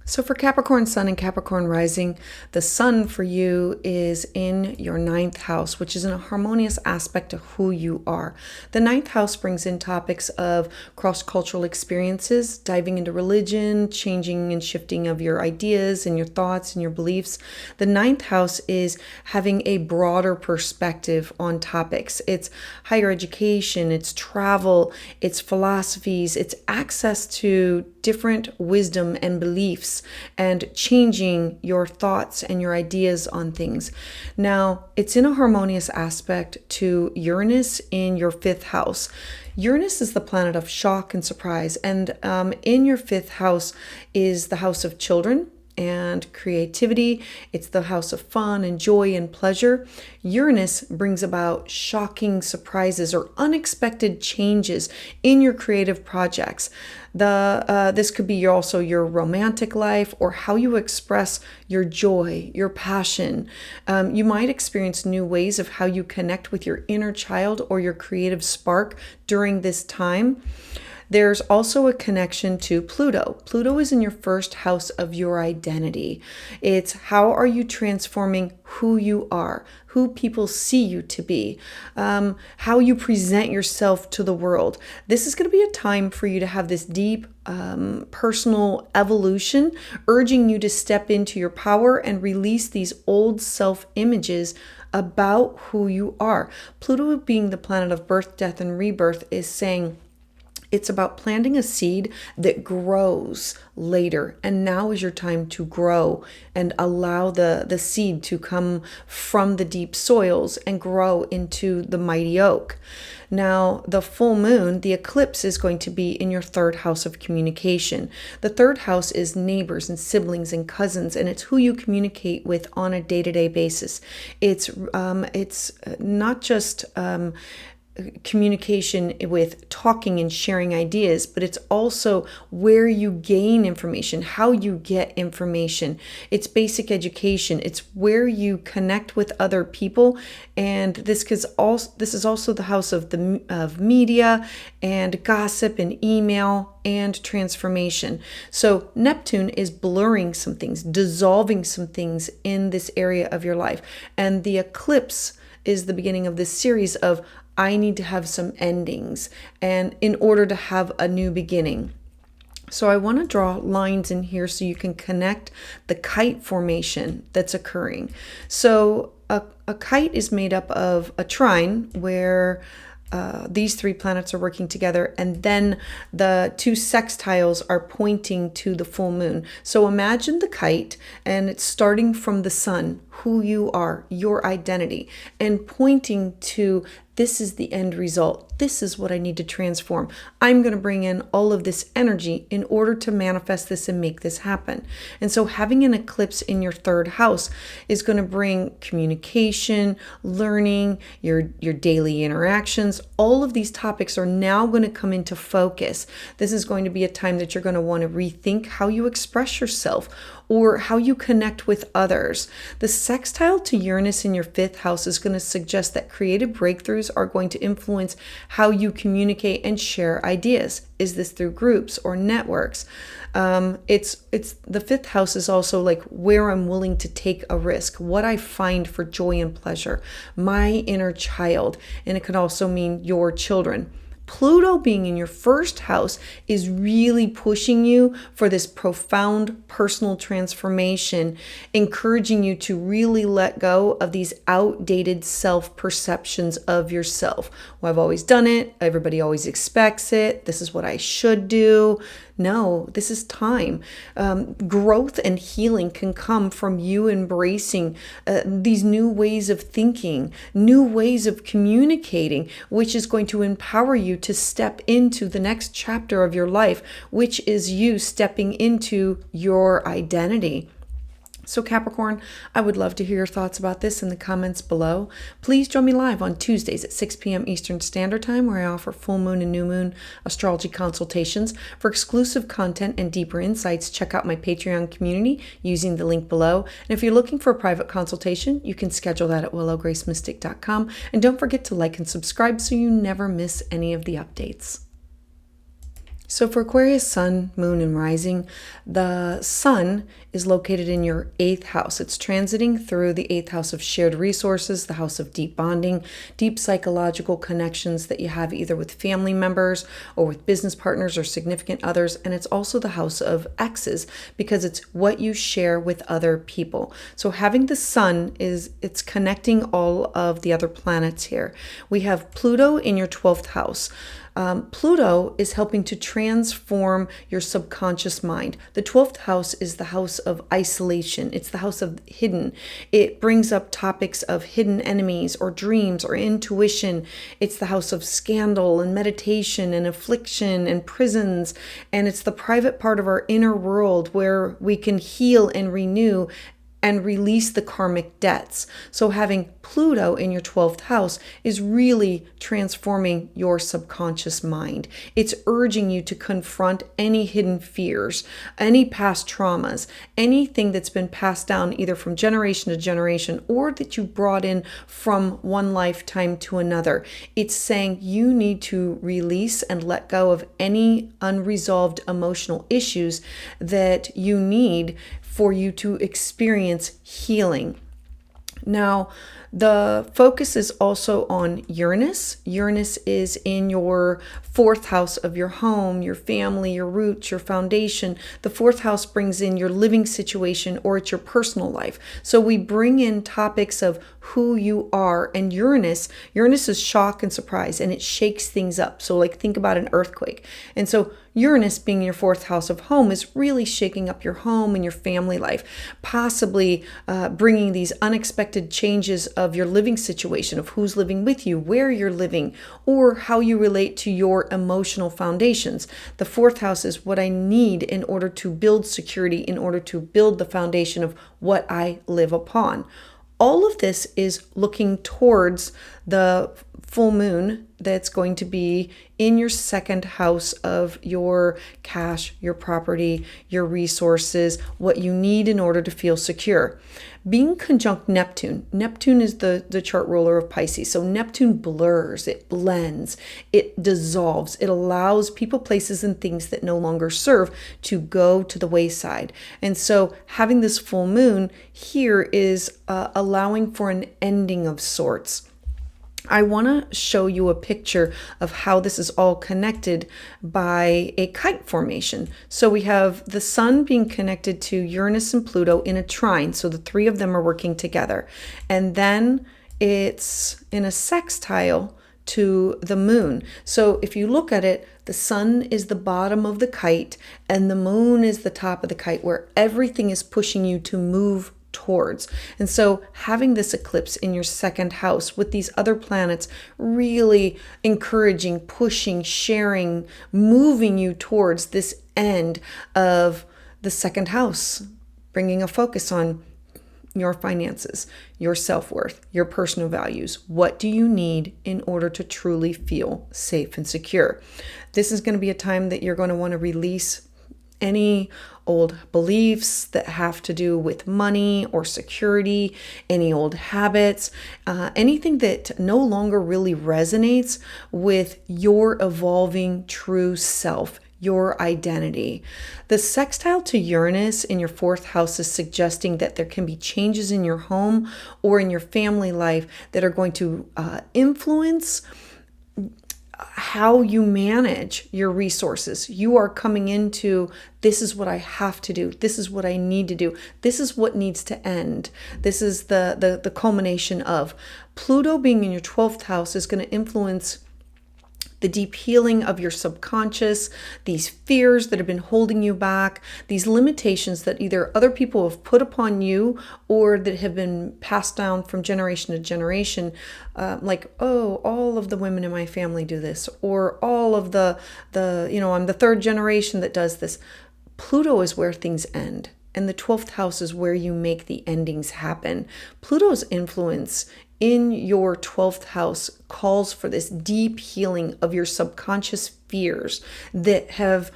So for Capricorn Sun and Capricorn Rising, the Sun for you is in your 9th house, which is in a harmonious aspect to who you are. The 9th house brings in topics of cross-cultural experiences, diving into religion, changing and shifting of your ideas and your thoughts and your beliefs. The 9th house is having a broader perspective on topics. It's higher education, it's travel, it's philosophies, it's access to different wisdom and beliefs, and changing your thoughts and your ideas on things. Now, it's in a harmonious aspect to Uranus in your 5th house. Uranus is the planet of shock and surprise, and in your 5th house is the house of children, and creativity. It's the house of fun and joy and pleasure. Uranus brings about shocking surprises or unexpected changes in your creative projects. This could be also your romantic life or how you express your joy, your passion. You might experience new ways of how you connect with your inner child or your creative spark during this time. There's also a connection to Pluto. Pluto is in your first house of your identity. It's how are you transforming who you are, who people see you to be, how you present yourself to the world. This is going to be a time for you to have this deep personal evolution, urging you to step into your power and release these old self-images about who you are. Pluto, being the planet of birth, death, and rebirth, is saying, it's about planting a seed that grows later. And now is your time to grow and allow the seed to come from the deep soils and grow into the mighty oak. Now, the full moon, the eclipse, is going to be in your third house of communication. The third house is neighbors and siblings and cousins, and it's who you communicate with on a day-to-day basis. It's not just communication with talking and sharing ideas, but it's also where you gain information, how you get information. It's basic education. It's where you connect with other people, and this is also the house of media and gossip and email and transformation. So Neptune is blurring some things, dissolving some things in this area of your life, and the eclipse is the beginning of this series of I need to have some endings and in order to have a new beginning. So I want to draw lines in here so you can connect the kite formation that's occurring. So a kite is made up of a trine where these three planets are working together, and then the two sextiles are pointing to the full moon. So imagine the kite, and it's starting from the sun, who you are, your identity, and pointing to this is the end result. This is what I need to transform. I'm going to bring in all of this energy in order to manifest this and make this happen. And so having an eclipse in your third house is going to bring communication, learning, your daily interactions. All of these topics are now going to come into focus. This is going to be a time that you're going to want to rethink how you express yourself or how you connect with others. The sextile to Uranus in your fifth house is going to suggest that creative breakthroughs are going to influence how you communicate and share ideas. Is this through groups or networks? It's the fifth house is also like where I'm willing to take a risk, what I find for joy and pleasure, my inner child, and it could also mean your children. Pluto being in your first house is really pushing you for this profound personal transformation, encouraging you to really let go of these outdated self-perceptions of yourself. Well, I've always done it. Everybody always expects it. This is what I should do. No, this is time. Growth and healing can come from you embracing these new ways of thinking, new ways of communicating, which is going to empower you to step into the next chapter of your life, which is you stepping into your identity. So Capricorn, I would love to hear your thoughts about this in the comments below. Please join me live on Tuesdays at 6 p.m. Eastern Standard Time, where I offer full moon and new moon astrology consultations. For exclusive content and deeper insights, check out my Patreon community using the link below. And if you're looking for a private consultation, you can schedule that at willowgracemystic.com. And don't forget to like and subscribe so you never miss any of the updates. So for Aquarius sun, moon, and rising, the sun is located in your 8th house. It's transiting through the 8th house of shared resources, the house of deep bonding, deep psychological connections that you have either with family members or with business partners or significant others. And it's also the house of exes because it's what you share with other people. So having the sun it's connecting all of the other planets here. We have Pluto in your 12th house. Pluto is helping to transform your subconscious mind. The 12th house is the house of isolation. It's the house of hidden. It brings up topics of hidden enemies or dreams or intuition. It's the house of scandal and meditation and affliction and prisons. And it's the private part of our inner world where we can heal and renew and release the karmic debts. So having Pluto in your 12th house is really transforming your subconscious mind. It's urging you to confront any hidden fears, any past traumas, anything that's been passed down either from generation to generation or that you brought in from one lifetime to another. It's saying you need to release and let go of any unresolved emotional issues that you need for you to experience healing. Now, the focus is also on Uranus. Uranus is in your 4th house of your home, your family, your roots, your foundation. The 4th house brings in your living situation or it's your personal life. So we bring in topics of who you are, and Uranus is shock and surprise, and it shakes things up. So like think about an earthquake. And so Uranus being your 4th house of home is really shaking up your home and your family life, possibly bringing these unexpected changes of your living situation, of who's living with you, where you're living, or how you relate to your emotional foundations. The 4th house is what I need in order to build security, in order to build the foundation of what I live upon. All of this is looking towards the full moon that's going to be in your 2nd house of your cash, your property, your resources, what you need in order to feel secure. Being conjunct Neptune is the chart ruler of Pisces. So Neptune blurs, it blends, it dissolves, it allows people, places, and things that no longer serve to go to the wayside. And so having this full moon here is allowing for an ending of sorts. I want to show you a picture of how this is all connected by a kite formation. So we have the sun being connected to Uranus and Pluto in a trine. So the three of them are working together. And then it's in a sextile to the moon. So if you look at it, the sun is the bottom of the kite and the moon is the top of the kite, where everything is pushing you to move towards. And so having this eclipse in your 2nd house with these other planets really encouraging, pushing, sharing, moving you towards this end of the 2nd house, bringing a focus on your finances, your self-worth, your personal values. What do you need in order to truly feel safe and secure? This is going to be a time that you're going to want to release any old beliefs that have to do with money or security, any old habits, anything that no longer really resonates with your evolving true self, your identity. The sextile to Uranus in your 4th house is suggesting that there can be changes in your home or in your family life that are going to influence how you manage your resources. You are coming into, this is what I have to do. This is what I need to do. This is what needs to end. This is the culmination of Pluto being in your 12th house is going to influence the deep healing of your subconscious, these fears that have been holding you back, these limitations that either other people have put upon you or that have been passed down from generation to generation, like, oh, all of the women in my family do this, or all of the I'm the 3rd generation that does this. Pluto is where things end. And the 12th house is where you make the endings happen. Pluto's influence in your 12th house calls for this deep healing of your subconscious fears that have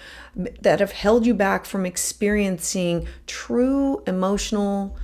held you back from experiencing true emotional,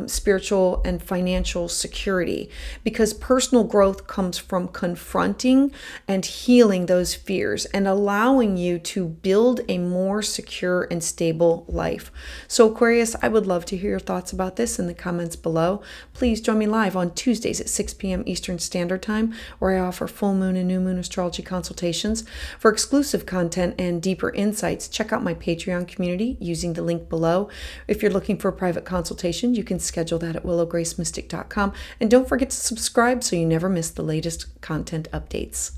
spiritual, and financial security, because personal growth comes from confronting and healing those fears and allowing you to build a more secure and stable life. So Aquarius, I would love to hear your thoughts about this in the comments below. Please join me live on Tuesdays at 6 p.m. Eastern Standard Time, where I offer full moon and new moon astrology consultations. For exclusive content and deeper insights, check out my Patreon community using the link below. If you're looking for a private consultation, you can schedule that at willowgracemystic.com. And don't forget to subscribe so you never miss the latest content updates.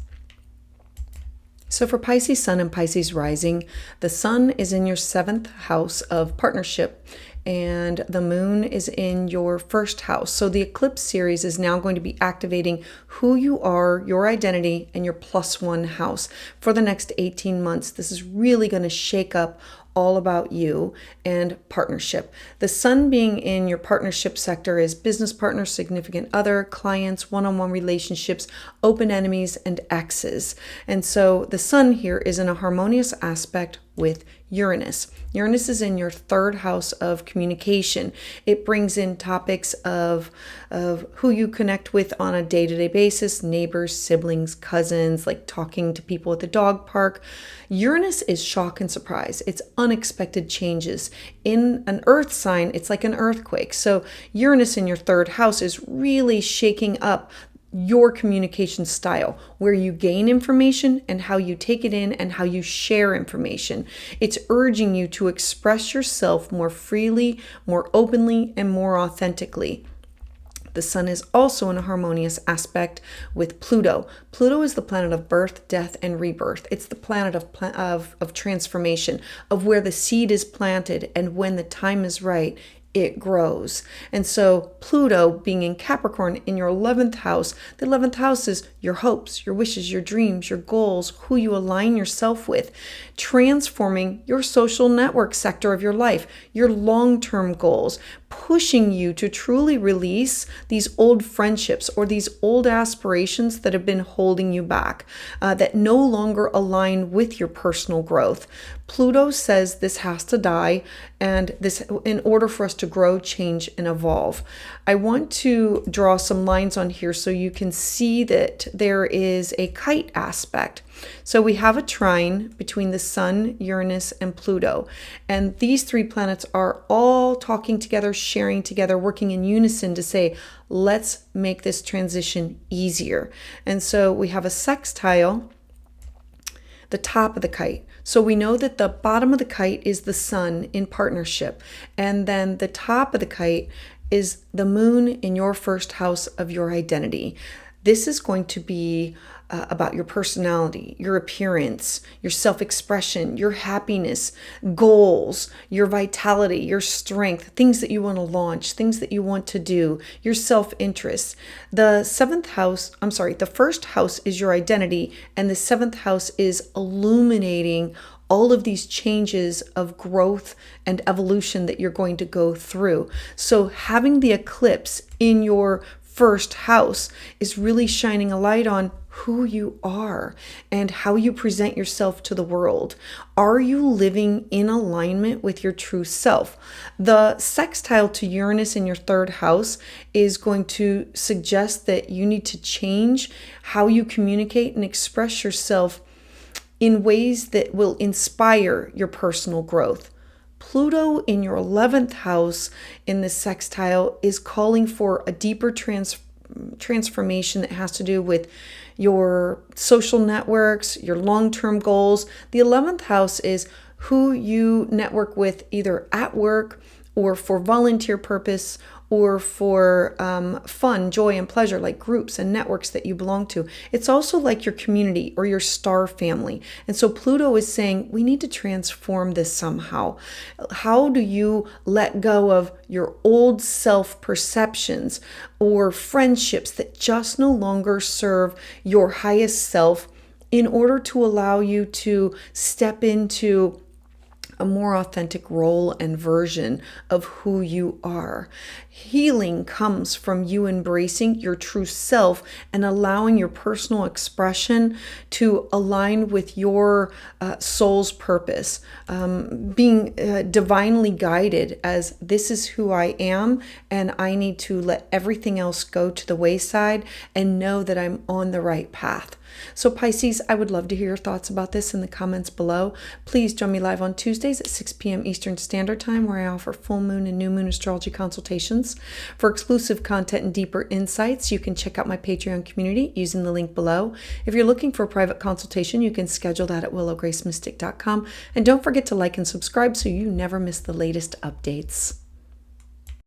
So for Pisces Sun and Pisces Rising, the Sun is in your 7th house of partnership and the Moon is in your 1st house. So the eclipse series is now going to be activating who you are, your identity, and your +1 house for the next 18 months. This is really going to shake up all about you and partnership. The Sun being in your partnership sector is business partners, significant other, clients, one-on-one relationships, open enemies, and exes. And so the Sun here is in a harmonious aspect with Uranus. Uranus is in your 3rd house of communication. It brings in topics of who you connect with on a day-to-day basis, neighbors, siblings, cousins, like talking to people at the dog park. Uranus is shock and surprise. It's unexpected changes. In an earth sign, it's like an earthquake. So Uranus in your 3rd house is really shaking up your communication style, where you gain information and how you take it in and how you share information. It's urging you to express yourself more freely, more openly, and more authentically. The Sun is also in a harmonious aspect with Pluto. Pluto is the planet of birth, death, and rebirth. It's the planet of transformation, of where the seed is planted, and when the time is right, it grows. And so Pluto being in Capricorn in your 11th house, the 11th house is your hopes, your wishes, your dreams, your goals, who you align yourself with, transforming your social network sector of your life, your long-term goals, pushing you to truly release these old friendships or these old aspirations that have been holding you back, that no longer align with your personal growth. Pluto says this has to die, and this in order for us to grow, change, and evolve. I want to draw some lines on here so you can see that there is a kite aspect. So we have a trine between the Sun, Uranus, and Pluto. And these 3 planets are all talking together, sharing together, working in unison to say, let's make this transition easier. And so we have a sextile, the top of the kite. So we know that the bottom of the kite is the Sun in partnership. And then the top of the kite is the Moon in your 1st house of your identity. This is going to be about your personality, your appearance, your self-expression, your happiness, goals, your vitality, your strength, things that you want to launch, things that you want to do, your self-interest. The 1st house is your identity, and the 7th house is illuminating all of these changes of growth and evolution that you're going to go through. So having the eclipse in your 1st house is really shining a light on who you are and how you present yourself to the world. Are you living in alignment with your true self? The sextile to Uranus in your 3rd house is going to suggest that you need to change how you communicate and express yourself in ways that will inspire your personal growth. Pluto in your 11th house in the sextile is calling for a deeper transformation that has to do with your social networks, your long-term goals. The 11th house is who you network with either at work or for volunteer purpose or for fun, joy, and pleasure, like groups and networks that you belong to. It's also like your community or your star family. And so Pluto is saying, we need to transform this somehow. How do you let go of your old self-perceptions or friendships that just no longer serve your highest self in order to allow you to step into a more authentic role and version of who you are? Healing comes from you embracing your true self and allowing your personal expression to align with your soul's purpose, being divinely guided as this is who I am, and I need to let everything else go to the wayside and know that I'm on the right path. So Pisces, I would love to hear your thoughts about this in the comments below. Please join me live on Tuesdays at 6 p.m. Eastern Standard Time, where I offer full moon and new moon astrology consultations. For exclusive content and deeper insights, you can check out my Patreon community using the link below. If you're looking for a private consultation, you can schedule that at willowgracemystic.com. And don't forget to like and subscribe so you never miss the latest updates.